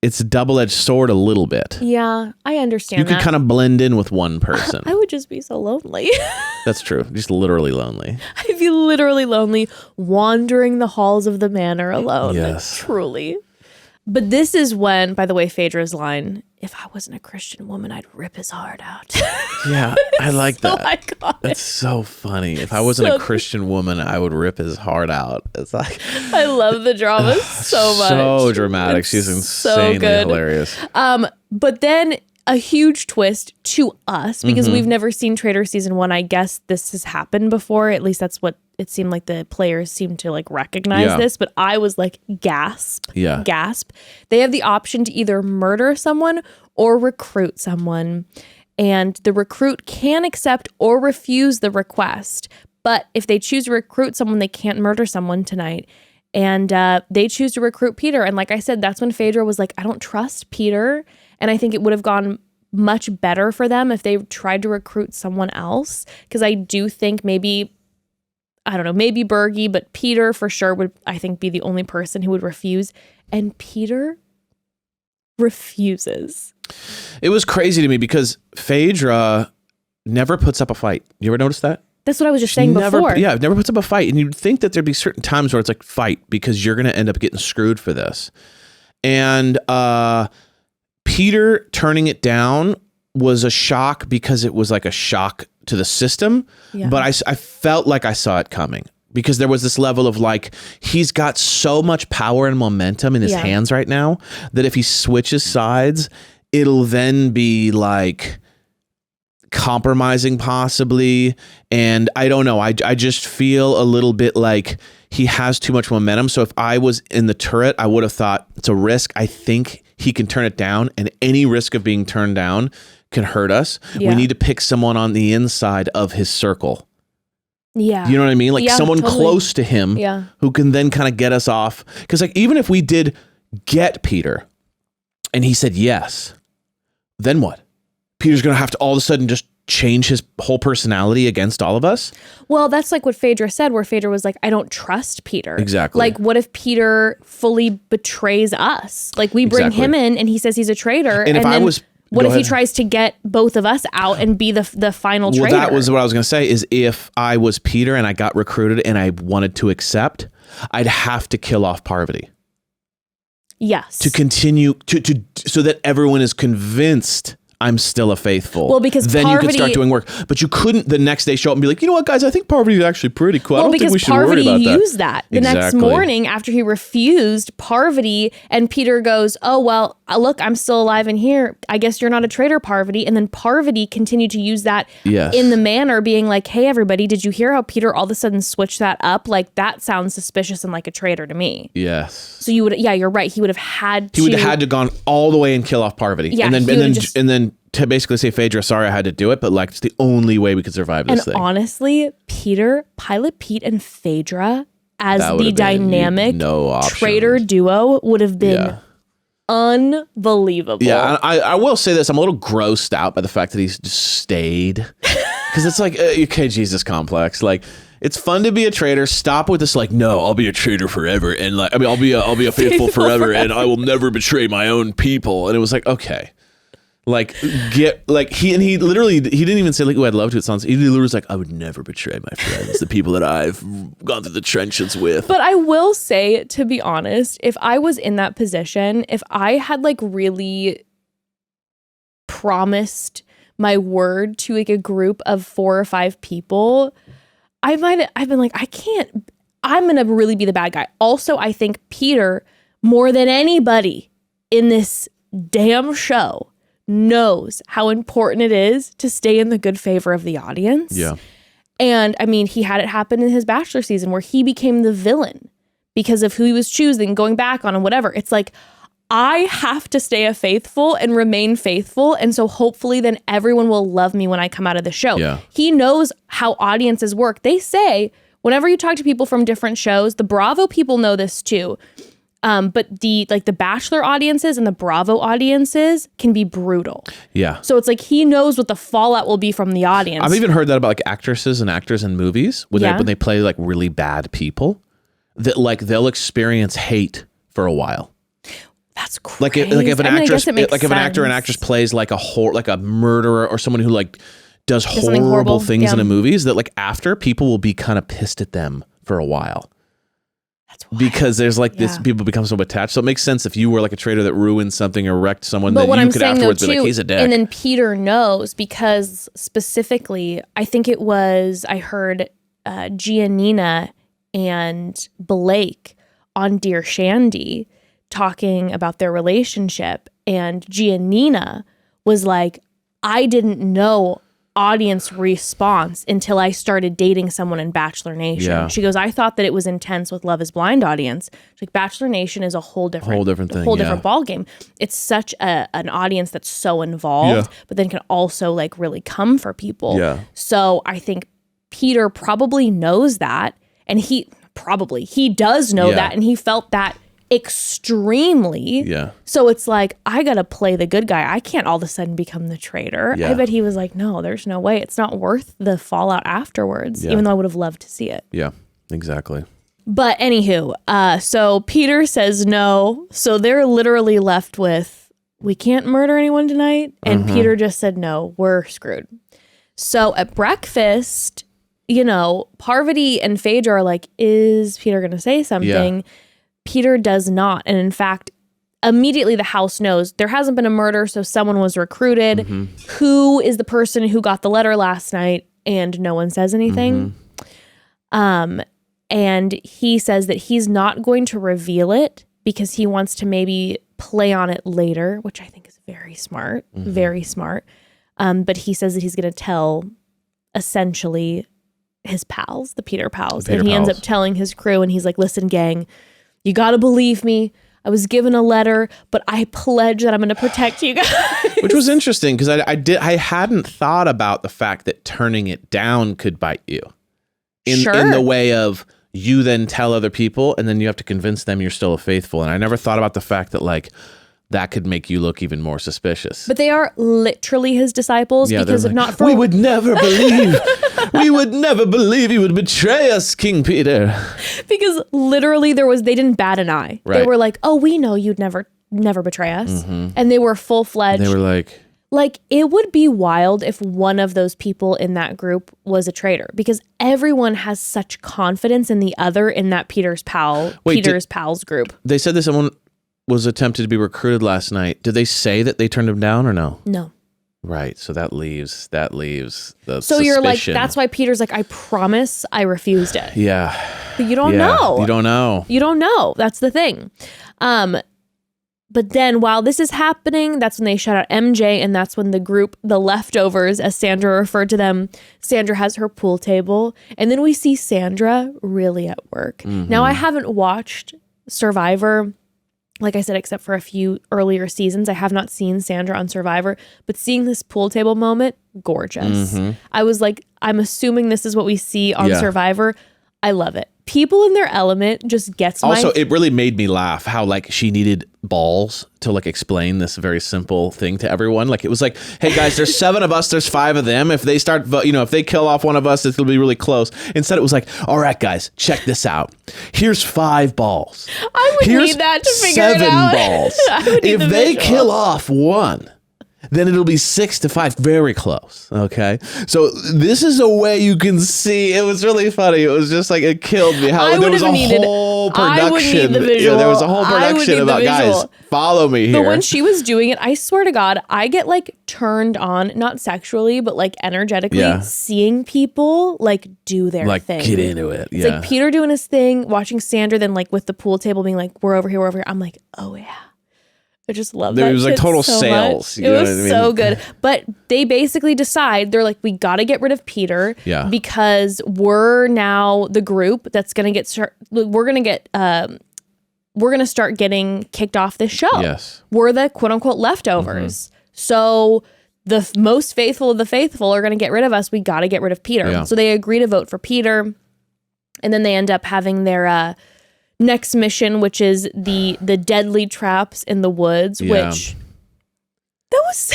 it's a double-edged sword a little bit. Yeah, I understand. You could kind of blend in with one person. I would just be so lonely. That's true. Just literally lonely. I'd be literally lonely, wandering the halls of the manor alone. Yes. Truly. But this is when, by the way, Phaedra's line, if I wasn't a Christian woman, I'd rip his heart out. Yeah, I like so that. Iconic. That's so funny. If I wasn't a Christian woman, I would rip his heart out. It's like, I love the drama so much. So dramatic. She's insanely hilarious. But then a huge twist to us, because we've never seen Traitor season 1. I guess this has happened before. At least that's what it seemed like. The players seemed to like recognize this, but I was like, gasp. Yeah. Gasp. They have the option to either murder someone or recruit someone. And the recruit can accept or refuse the request. But if they choose to recruit someone, they can't murder someone tonight. And they choose to recruit Peter. And like I said, that's when Phaedra was like, I don't trust Peter. And I think it would have gone much better for them if they tried to recruit someone else. Because I do think maybe Bergie, but Peter for sure would, I think, be the only person who would refuse. And Peter refuses. It was crazy to me because Phaedra never puts up a fight. You ever notice that? That's what I was just saying before. Yeah, never puts up a fight. And you'd think that there'd be certain times where it's like, fight, because you're going to end up getting screwed for this. And Peter turning it down was a shock because it was like a shock to the system. Yeah. But I felt like I saw it coming because there was this level of like, he's got so much power and momentum in his hands right now that if he switches sides, it'll then be like compromising possibly. And I don't know. I just feel a little bit like he has too much momentum. So if I was in the turret, I would have thought it's a risk. I think he can turn it down, and any risk of being turned down can hurt us. Yeah. We need to pick someone on the inside of his circle. Yeah. You know what I mean? Like someone close to him who can then kind of get us off. Because like even if we did get Peter and he said yes, then what? Peter's going to have to all of a sudden just change his whole personality against all of us? Well, that's like what Phaedra said, where Phaedra was like, I don't trust Peter. Exactly. Like, what if Peter fully betrays us? Like, we bring him in and he says he's a traitor. And if then I was... What Go if he ahead. tries to get both of us out and be the final traitor? Well, that was what I was going to say, is if I was Peter and I got recruited and I wanted to accept, I'd have to kill off Parvati. Yes. To continue, so that everyone is convinced I'm still a faithful. Well, because then you could Parvati- start doing work. But you couldn't the next day show up and be like, you know what, guys, I think Parvati is actually pretty cool. I don't think we should worry about that. used that. The next Exactly. morning after he refused, Parvati and Peter goes, oh, well, look, I'm still alive in here. I guess you're not a traitor, Parvati. And then Parvati continued to use that in the manner being like, hey, everybody, did you hear how Peter all of a sudden switched that up? Like, that sounds suspicious and like a traitor to me. Yes. So you would, you're right. He would have had to. He would have had to gone all the way and kill off Parvati. Yeah, and then to basically say, Phaedra, sorry I had to do it, but like it's the only way we could survive this thing. Honestly, Pilot Pete and Phaedra as That would the have been dynamic no options. traitor duo would have been unbelievable. Yeah, I will say this. I'm a little grossed out by the fact that he's just stayed. Because it's like, okay, Jesus complex. Like, it's fun to be a traitor. Stop with this, like, no, I'll be a traitor forever. And like, I mean, I'll be a faithful forever and I will never betray my own people. And it was like, okay. Like, he literally, he didn't even say like, oh, I'd love to. It sounds, he literally was like, I would never betray my friends, the people that I've gone through the trenches with. But I will say, to be honest, if I was in that position, if I had like really promised my word to like a group of 4 or 5 people, I've been like, I'm going to really be the bad guy. Also, I think Peter, more than anybody in this damn show, knows how important it is to stay in the good favor of the audience. Yeah. And I mean, he had it happen in his Bachelor season where he became the villain because of who he was choosing, going back on and whatever. It's like, I have to stay a faithful and remain faithful. And so hopefully then everyone will love me when I come out of the show. Yeah. He knows how audiences work. They say, whenever you talk to people from different shows, the Bravo people know this too. But the Bachelor audiences and the Bravo audiences can be brutal. Yeah. So it's like he knows what the fallout will be from the audience. I've even heard that about like actresses and actors in movies when they play like really bad people, that like they'll experience hate for a while. That's crazy. If an actress, if an actor and actress plays like a murderer or someone who like does horrible things in a movies, that like after people will be kind of pissed at them for a while. Because there's like this, people become so attached. So it makes sense if you were like a traitor that ruined something or wrecked someone, but that you could afterwards be like, he's a dick. And then Peter knows because specifically, I think it was, I heard Giannina and Blake on Dear Shandy talking about their relationship. And Giannina was like, I didn't know audience response until I started dating someone in Bachelor Nation. Yeah. She goes, I thought that it was intense with Love is Blind audience. She's like, Bachelor Nation is a whole different thing, different ball game. It's such an audience that's so involved, but then can also like really come for people. Yeah. So I think Peter probably knows that, and he does know that, and he felt that extremely. Yeah. So it's like, I gotta play the good guy. I can't all of a sudden become the traitor. Yeah. I bet he was like, no, there's no way. It's not worth the fallout afterwards, even though I would have loved to see it. Yeah, exactly. But anywho, so Peter says no. So they're literally left with, we can't murder anyone tonight. And Peter just said, no, we're screwed. So at breakfast, Parvati and Phaedra are like, is Peter going to say something? Yeah. Peter does not. And in fact, immediately the house knows there hasn't been a murder, so someone was recruited. Who is the person who got the letter last night? And no one says anything. And he says that he's not going to reveal it because he wants to maybe play on it later, which I think is very smart, very smart. But he says that he's going to tell essentially his pals, the Peter pals. And he ends up telling his crew, and he's like, listen, gang, you got to believe me. I was given a letter, but I pledge that I'm going to protect you guys. Which was interesting because I hadn't thought about the fact that turning it down could bite you. In the way of you then tell other people and then you have to convince them you're still a faithful. And I never thought about the fact that like, that could make you look even more suspicious. But they are literally his disciples because they're if not for we would never believe, we would never believe you would betray us, King Peter. Because literally they didn't bat an eye. Right. They were like, oh, we know you'd never betray us. And they were full-fledged. They were like, it would be wild if one of those people in that group was a traitor because everyone has such confidence in the other in that Peter's pals group. They said that someone was attempted to be recruited last night. Did they say that they turned him down or no? No. Right. So that leaves the So you're like, that's why Peter's like, I promise I refused it. Yeah. But you don't know. You don't know. You don't know. That's the thing. But then while this is happening, that's when they shout out MJ, and that's when the group, the leftovers, as Sandra referred to them, Sandra has her pool table. And then we see Sandra really at work. Now, I haven't watched Survivor, like I said, except for a few earlier seasons. I have not seen Sandra on Survivor, but seeing this pool table moment, gorgeous. I was like, I'm assuming this is what we see on Survivor. I love it. People in their element just gets my... Also, it really made me laugh how like she needed balls to like explain this very simple thing to everyone. Like it was like, hey guys, there's 7 of us, there's 5 of them. If they start, if they kill off one of us, it'll be really close. Instead, it was like, all right, guys, check this out. Here's 5 balls. I would need that to figure it 7 out. balls. If they kill off one, then it'll be 6-5, very close. Okay, so this is a way you can see. It was really funny. It was just like it killed me. How there was a whole production. I would need the visual. There was a whole production about guys. Follow me here. But when she was doing it, I swear to God, I get like turned on, not sexually, but like energetically, seeing people like do their thing. Get into it. It's like Peter doing his thing, watching Sandra, then like with the pool table being like, we're over here. I'm like, oh yeah. I just love that. It was like total so sales. It was so good. But they basically decide, they're like, we got to get rid of Peter because we're now the group that's going to we're going to start getting kicked off this show. Yes. We're the quote unquote leftovers. So the most faithful of the faithful are going to get rid of us. We got to get rid of Peter. Yeah. So they agree to vote for Peter. And then they end up having their, next mission, which is the deadly traps in the woods, which that was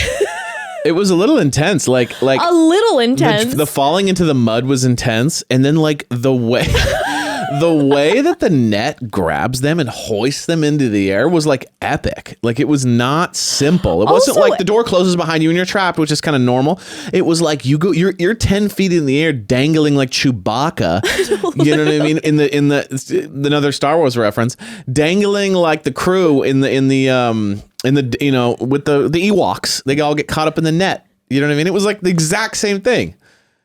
it was a little intense, like a little intense. The falling into the mud was intense, and then like the way that the net grabs them and hoists them into the air was like epic. Like it was not simple. It wasn't like the door closes behind you and you're trapped, which is kind of normal. It was like you're 10 feet in the air dangling like Chewbacca. You know what I mean? In the another Star Wars reference, dangling like the crew in the with the Ewoks. They all get caught up in the net. You know what I mean? It was like the exact same thing.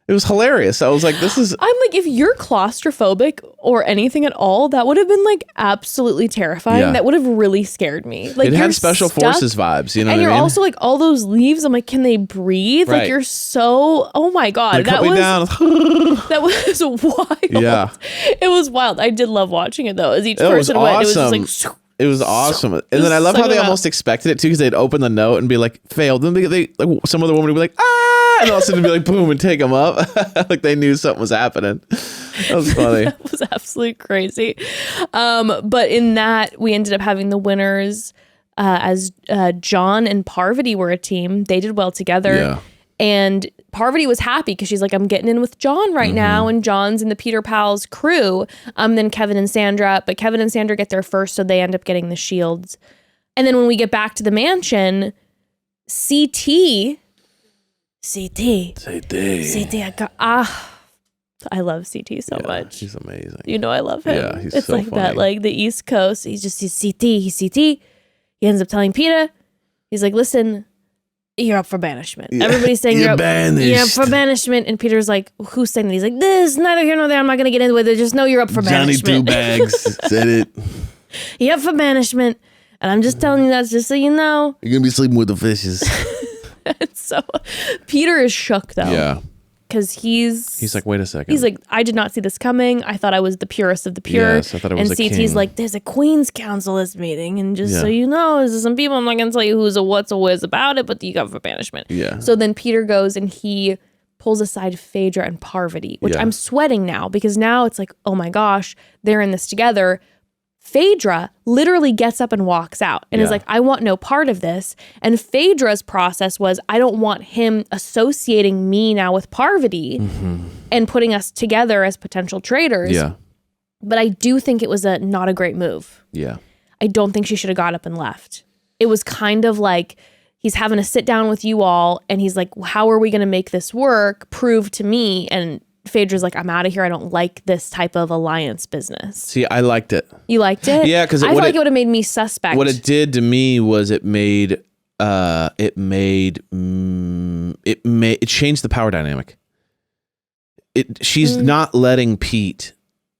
It was hilarious. I was like, this is... I'm like, if you're claustrophobic or anything at all, that would have been like absolutely terrifying. Yeah. That would have really scared me. Like, it had special forces vibes, you know what I mean? And you're also like, all those leaves, I'm like, can they breathe? Right. Like, you're so... Oh my God. That was wild. Yeah. It was wild. I did love watching it though. As each person went, it was just like... It was awesome. And then I love how they almost expected it too, because they'd open the note and be like, failed. Then they like, some of the woman would be like, ah, and all of a sudden be like, boom, and take them up. Like they knew something was happening. That was funny. That was absolutely crazy. But in that, we ended up having the winners as John and Parvati were a team. They did well together. Yeah. And Parvati was happy because she's like, I'm getting in with John right now. And John's in the Peter Pals crew. Then Kevin and Sandra. But Kevin and Sandra get there first, so they end up getting the shields. And then when we get back to the mansion, CT, I love CT so much. He's amazing. You know I love him. Yeah, he's it's so like funny. that, like the East Coast. He's CT. He ends up telling Peter, he's like, listen, you're up for banishment. Yeah. Everybody's saying you're up for banishment. And Peter's like, who's saying that? He's like, this, neither here nor there. I'm not going to get into it. Just know you're up for banishment. Johnny Two Bags said it. You're up for banishment. And I'm just telling you that just so you know. You're going to be sleeping with the fishes. So Peter is shook though. Yeah. Because he's like, wait a second. He's like, I did not see this coming. I thought I was the purest of the pure. Yes, I thought it was and a CT's king. like, there's a Queen's Council this meeting. And just so you know, there's some people, I'm not going to tell you who's a what's a whiz about it, but you got for banishment. Yeah. So then Peter goes and he pulls aside Phaedra and Parvati, which I'm sweating now because now it's like, oh my gosh, they're in this together. Phaedra literally gets up and walks out and is like, I want no part of this. And Phaedra's process was, I don't want him associating me now with Parvati and putting us together as potential traitors. Yeah. But I do think it was not a great move. Yeah. I don't think she should have got up and left. It was kind of like, he's having a sit down with you all and he's like, how are we going to make this work? Prove to me. And Phaedra's like, I'm out of here. I don't like this type of alliance business. See, I liked it. You liked it? Yeah, because I feel like it would have made me suspect. What it did to me was it changed the power dynamic. She's not letting Pete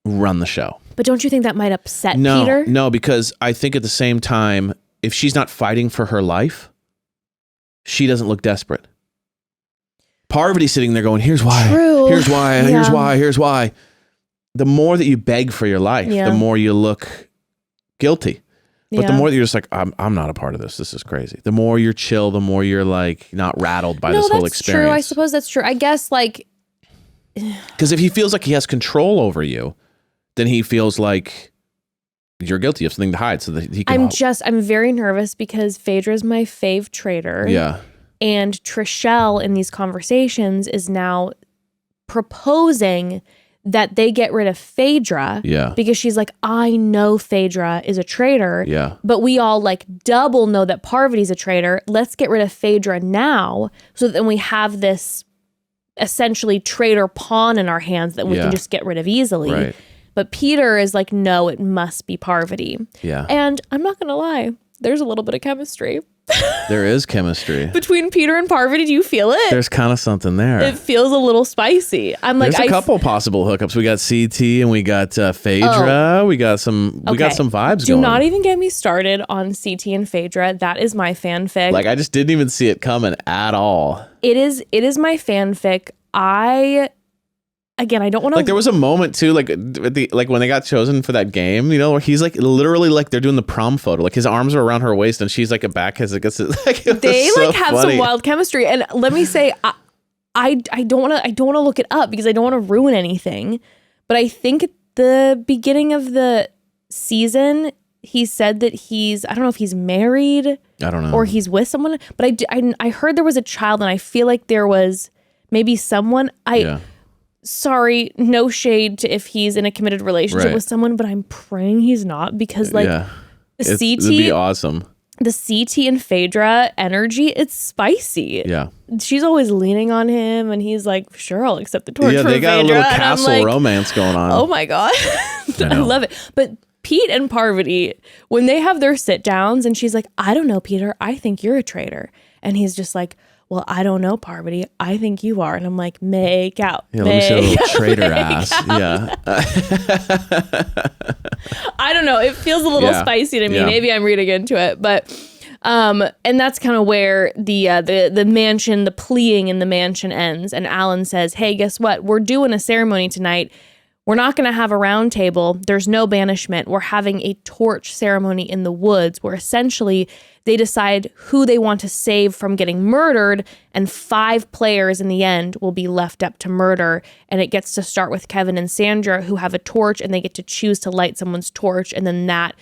run the show. But don't you think that might upset Peter? No, because I think at the same time, if she's not fighting for her life, she doesn't look desperate. Parvati's sitting there going, here's why, True. here's why, Yeah. here's why, here's why. The more that you beg for your life, the more you look guilty. But the more that you're just like, I'm not a part of this. This is crazy. The more you're chill, the more you're like not rattled by this whole experience. True. I suppose that's true. I guess like, because if he feels like he has control over you, then he feels like you're guilty of something to hide, so that he can. I'm very nervous because Phaedra is my fave traitor. Yeah. And Trishelle in these conversations is now proposing that they get rid of Phaedra. Yeah. Because she's like, I know Phaedra is a traitor. Yeah. But we all like double know that Parvati's a traitor. Let's get rid of Phaedra now, so that then we have this essentially traitor pawn in our hands that we can just get rid of easily. Right. But Peter is like, no, it must be Parvati. Yeah. And I'm not going to lie, there's a little bit of chemistry. There is chemistry. Between Peter and Parvati, do you feel it? There's kind of something there. It feels a little spicy. I'm like, there's a couple possible hookups. We got CT and we got Phaedra. We got some vibes going. Do not even get me started on CT and Phaedra. That is my fanfic. Like, I just didn't even see it coming at all. It is my fanfic. I don't want to. Like, there was a moment too, like when they got chosen for that game, you know, where he's like literally like they're doing the prom photo, like his arms are around her waist and she's like a back has like they like have some wild chemistry. And let me say, I don't want to look it up because I don't want to ruin anything. But I think at the beginning of the season, he said that I don't know if he's married, I don't know, or he's with someone. But I heard there was a child, and I feel like there was maybe someone. Sorry, no shade to if he's in a committed relationship with someone, but I'm praying he's not, because like it'd be awesome. The CT and Phaedra energy, it's spicy. Yeah. She's always leaning on him and he's like, sure, I'll accept the torch from Phaedra. Yeah, they got a little castle romance going on. Oh my God. I love it. But Pete and Parvati, when they have their sit downs and she's like, I don't know, Peter, I think you're a traitor. And he's just like, well, I don't know, Parvati. I think you are. And I'm like, make out. Yeah, let me see a little traitor ass. Yeah. I don't know. It feels a little spicy to me. Yeah. Maybe I'm reading into it. But, and that's kind of where the mansion, the pleading in the mansion ends. And Alan says, hey, guess what? We're doing a ceremony tonight. We're not going to have a round table. There's no banishment. We're having a torch ceremony in the woods where essentially they decide who they want to save from getting murdered, and 5 players in the end will be left up to murder. And it gets to start with Kevin and Sandra, who have a torch, and they get to choose to light someone's torch. And then that,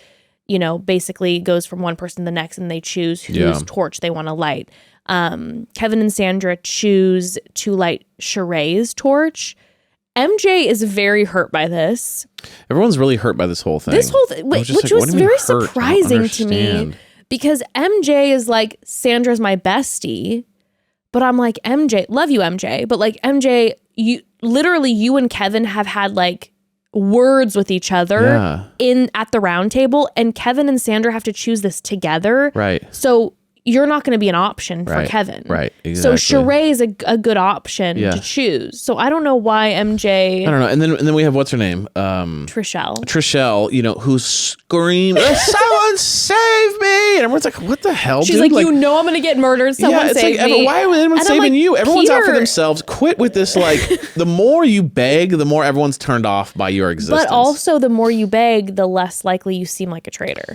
you know, basically goes from one person to the next, and they choose whose torch they want to light. Kevin and Sandra choose to light Sheree's torch. MJ is very hurt by this. Everyone's really hurt by this whole thing. Which was very surprising to me, because MJ is like, Sandra's my bestie, but I'm like, MJ, love you, MJ, but like, MJ, you and Kevin have had like words with each other at the round table, and Kevin and Sandra have to choose this together. Right. So you're not going to be an option for Kevin. Right, exactly. So Sheree is a good option to choose. So I don't know why MJ... I don't know. And then we have, what's her name? Trishelle, you know, who's screaming, someone save me! And everyone's like, what the hell, She's dude? like, you know I'm going to get murdered. Someone save me. Why would anyone saving you? Everyone's out for themselves. Quit with this, like, the more you beg, the more everyone's turned off by your existence. But also, the more you beg, the less likely you seem like a traitor.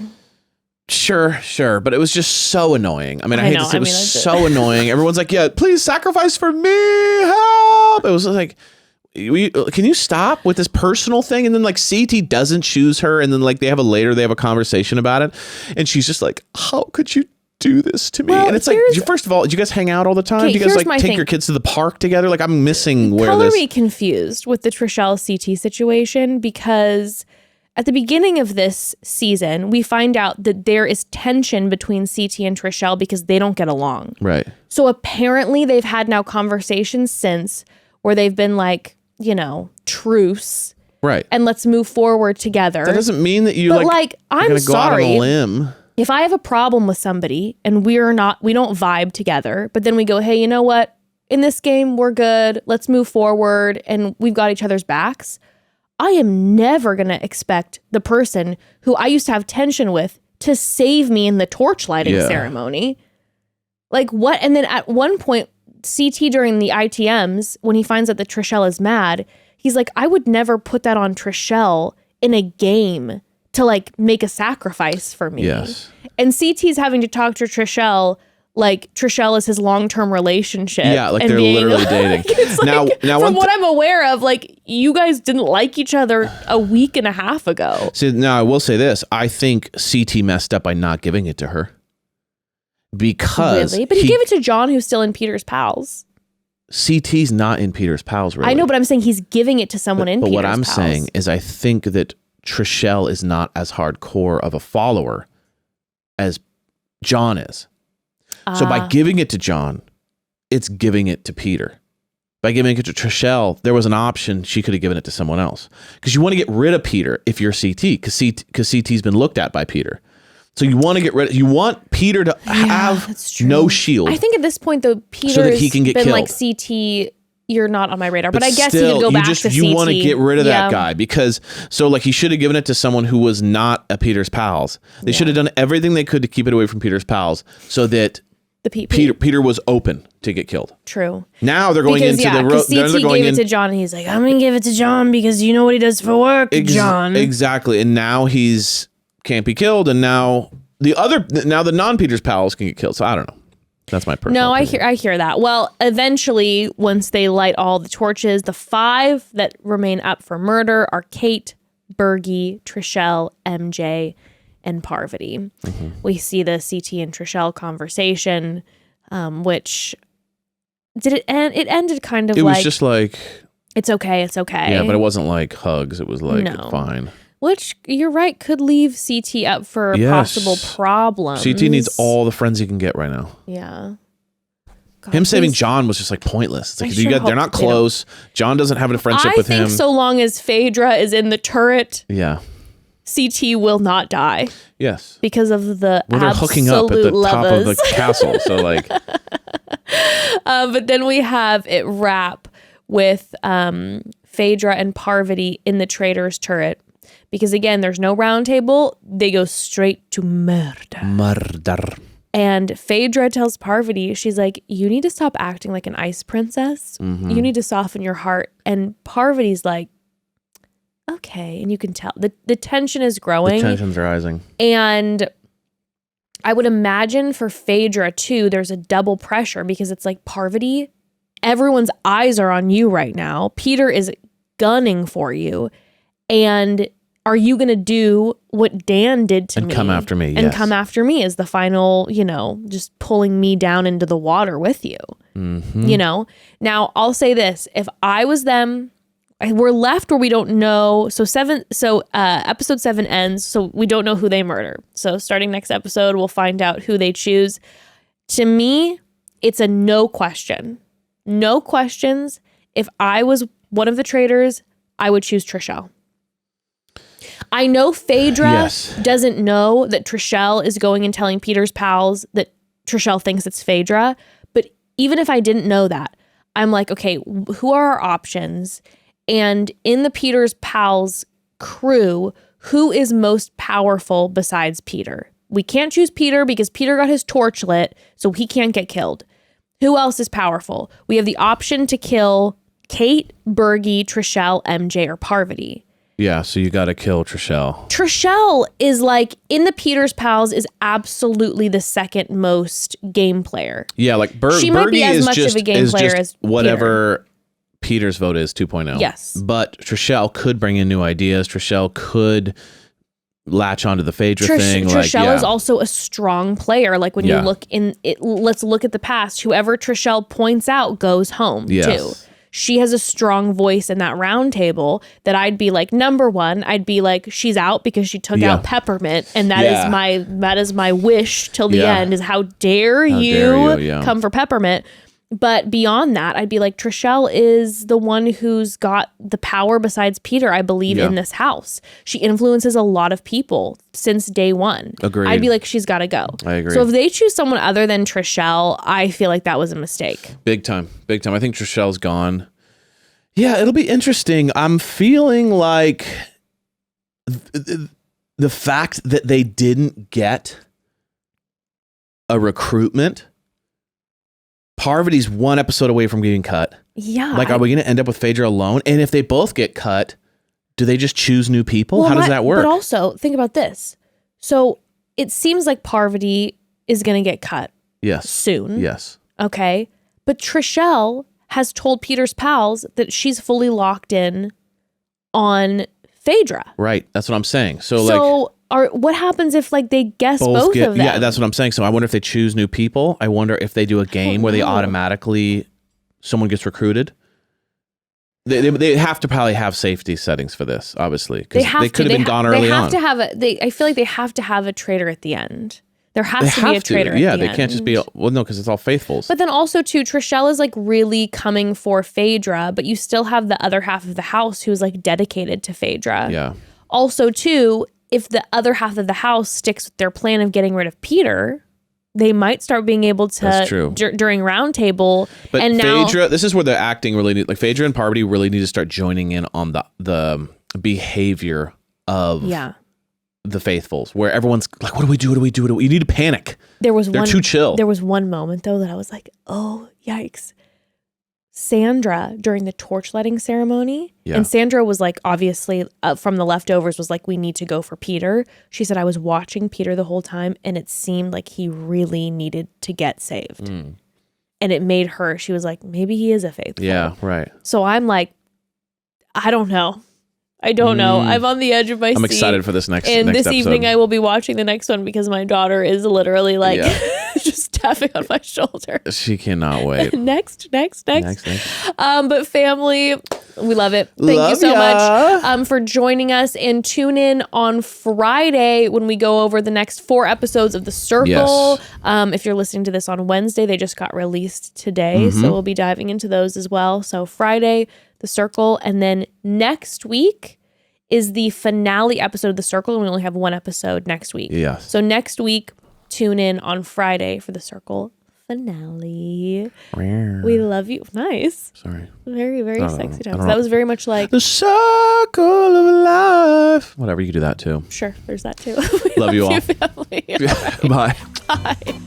Sure, but it was just so annoying. I mean, I hate to say it was so annoying. Everyone's like, yeah, please sacrifice for me, help. It was like, can you stop with this personal thing? And then like CT doesn't choose her, and then like they have a conversation about it, and she's just like, how could you do this to me? Well, and it's like, first of all, do you guys hang out all the time? Okay, Do you guys here's like my take thing. your kids to the park together? Like I'm missing where Color this. me confused with the Trishelle CT situation, because at the beginning of this season, we find out that there is tension between CT and Trishelle because they don't get along. Right. So apparently they've had now conversations since where they've been like, truce. Right. And let's move forward together. That doesn't mean that you But I'm gonna go out on sorry. a limb. If I have a problem with somebody and we don't vibe together, but then we go, hey, you know what? In this game, we're good. Let's move forward and we've got each other's backs. I am never going to expect the person who I used to have tension with to save me in the torch lighting ceremony. Like what? And then at one point, CT during the ITMs, when he finds out that Trishelle is mad, he's like, I would never put that on Trishelle in a game to like make a sacrifice for me. Yes. And CT's having to talk to Trishelle like Trishelle is his long-term relationship. Yeah, like and they're literally dating. It's now from what I'm aware of, like you guys didn't like each other a week and a half ago. So now I will say this. I think CT messed up by not giving it to her. Because really? But he gave it to John, who's still in Peter's pals. CT's not in Peter's pals, really. I know, but I'm saying he's giving it to someone in Peter's But what I'm pals. saying is I think that Trishelle is not as hardcore of a follower as John is. So by giving it to John, it's giving it to Peter. By giving it to Trishelle, there was an option she could have given it to someone else. Because you want to get rid of Peter if you're CT, because CT's been looked at by Peter. So you want to get rid of, you want Peter to have no shield. I think at this point, though, Peter's so that he can get been killed. Like, CT, you're not on my radar. But I guess he still, could go back to CT. You want to get rid of that guy because, so like he should have given it to someone who was not a Peter's pals. They should have done everything they could to keep it away from Peter's pals so that Peter was open to get killed. True. Now they're going into the road. CT gave it to John, and he's like, "I'm gonna give it to John because you know what he does for work, John." Exactly. And now he's can't be killed, and now the non-Peter's pals can get killed. So I don't know. That's my personal. No, I hear that. Well, eventually, once they light all the torches, the 5 that remain up for murder are Kate, Bergie, Trishelle, MJ, and Parvati. Mm-hmm. We see the CT and Trishelle conversation, which did it end? It ended kind of it like... was just like... It's okay, it's okay. Yeah, but it wasn't like hugs. It was like, fine. Which, you're right, could leave CT up for possible problems. CT needs all the friends he can get right now. Yeah. God, him saving John was just like pointless. It's like, they're not close. John doesn't have a friendship with him. I think so long as Phaedra is in the turret... Yeah. CT will not die. Yes. Because of the they're hooking up at the top of the castle. So like. But then we have it wrap with Phaedra and Parvati in the Traitors turret. Because again, there's no round table. They go straight to murder. Murder. And Phaedra tells Parvati, she's like, you need to stop acting like an ice princess. Mm-hmm. You need to soften your heart. And Parvati's like, okay. And you can tell the tension is growing. The tension's rising. And I would imagine for Phaedra too, there's a double pressure because it's like, Parvati, everyone's eyes are on you right now. Peter is gunning for you. And are you going to do what Dan did to me? And come after me, And come after me as the final, just pulling me down into the water with you. Mm-hmm. Now I'll say this. If I was them, we're left where we don't know. So episode 7 ends. So we don't know who they murder. So starting next episode, we'll find out who they choose. To me, it's a no question. No questions. If I was one of the traitors, I would choose Trishelle. I know Phaedra doesn't know that Trishelle is going and telling Peter's pals that Trishelle thinks it's Phaedra. But even if I didn't know that, I'm like, okay, who are our options? And in the Peter's pals crew, who is most powerful besides Peter? We can't choose Peter because Peter got his torch lit, so he can't get killed. Who else is powerful? We have the option to kill Kate, Bergie, Trishelle, MJ, or Parvati. Yeah, so you got to kill Trishelle. Trishelle is like, in the Peter's pals, is absolutely the second most game player. Yeah, like she might be Bergie as is much just, of a game player as whatever Peter's vote is 2.0. Yes. But Trishelle could bring in new ideas. Trishelle could latch onto the Phaedra thing. Trishelle is also a strong player. Like when you look in it, let's look at the past. Whoever Trishelle points out goes home too. She has a strong voice in that round table that I'd be like, number one, I'd be like, she's out because she took out Peppermint. And that is my wish till the end is how dare you come for Peppermint. But beyond that, I'd be like, Trishelle is the one who's got the power besides Peter, I believe, in this house. She influences a lot of people since day one. Agreed. I'd be like, she's got to go. I agree. So if they choose someone other than Trishelle, I feel like that was a mistake. Big time. Big time. I think Trishelle's gone. Yeah, it'll be interesting. I'm feeling like the fact that they didn't get a recruitment. Parvati's one episode away from getting cut. Yeah. Like, are we going to end up with Phaedra alone? And if they both get cut, do they just choose new people? How does that work? But also, think about this. So it seems like Parvati is going to get cut. Yes. Soon. Yes. Okay. But Trishelle has told Peter's pals that she's fully locked in on Phaedra. Right. That's what I'm saying. So what happens if like they guess both of them? Yeah, that's what I'm saying. So I wonder if they choose new people. I wonder if they do a game where they automatically, someone gets recruited. They have to probably have safety settings for this, obviously, because they could have been gone early on. I feel like they have to have a traitor at the end. There has to be a traitor at the end. Yeah, they can't just be, well, no, because it's all faithfuls. But then also, too, Trishelle is like really coming for Phaedra, but you still have the other half of the house who's like dedicated to Phaedra. Yeah. Also, too, if the other half of the house sticks with their plan of getting rid of Peter, they might start being able to during Roundtable. But and Phaedra, this is where the acting really need, like Phaedra and Parvati really need to start joining in on the behavior of the faithfuls, where everyone's like, what do we do? What do we do? You need to panic. They're too chill. There was one moment though that I was like, oh, yikes. Sandra during the torch lighting ceremony, and Sandra was like, obviously from the leftovers was like, we need to go for Peter. She said, I was watching Peter the whole time and it seemed like he really needed to get saved. And it made her, she was like, maybe he is a faithful. Yeah, right. So I'm like, I don't know. I'm on the edge of my seat. I'm excited for this next episode. Evening I will be watching the next one because my daughter is literally like just tapping on my shoulder. She cannot wait. Next. But family, we love it. Thank you so much for joining us, and tune in on Friday when we go over the next 4 episodes of The Circle. Yes. If you're listening to this on Wednesday, they just got released today. So we'll be diving into those as well. So Friday, The Circle, and then next week is the finale episode of The Circle, and we only have 1 episode next week. Yes. So next week, tune in on Friday for The Circle finale. We love you. Nice. Sorry. Very, very sexy time. So that was very much like the circle of life. Whatever, you can do that too. Sure, there's that too. Love you all. Family. Bye. Bye.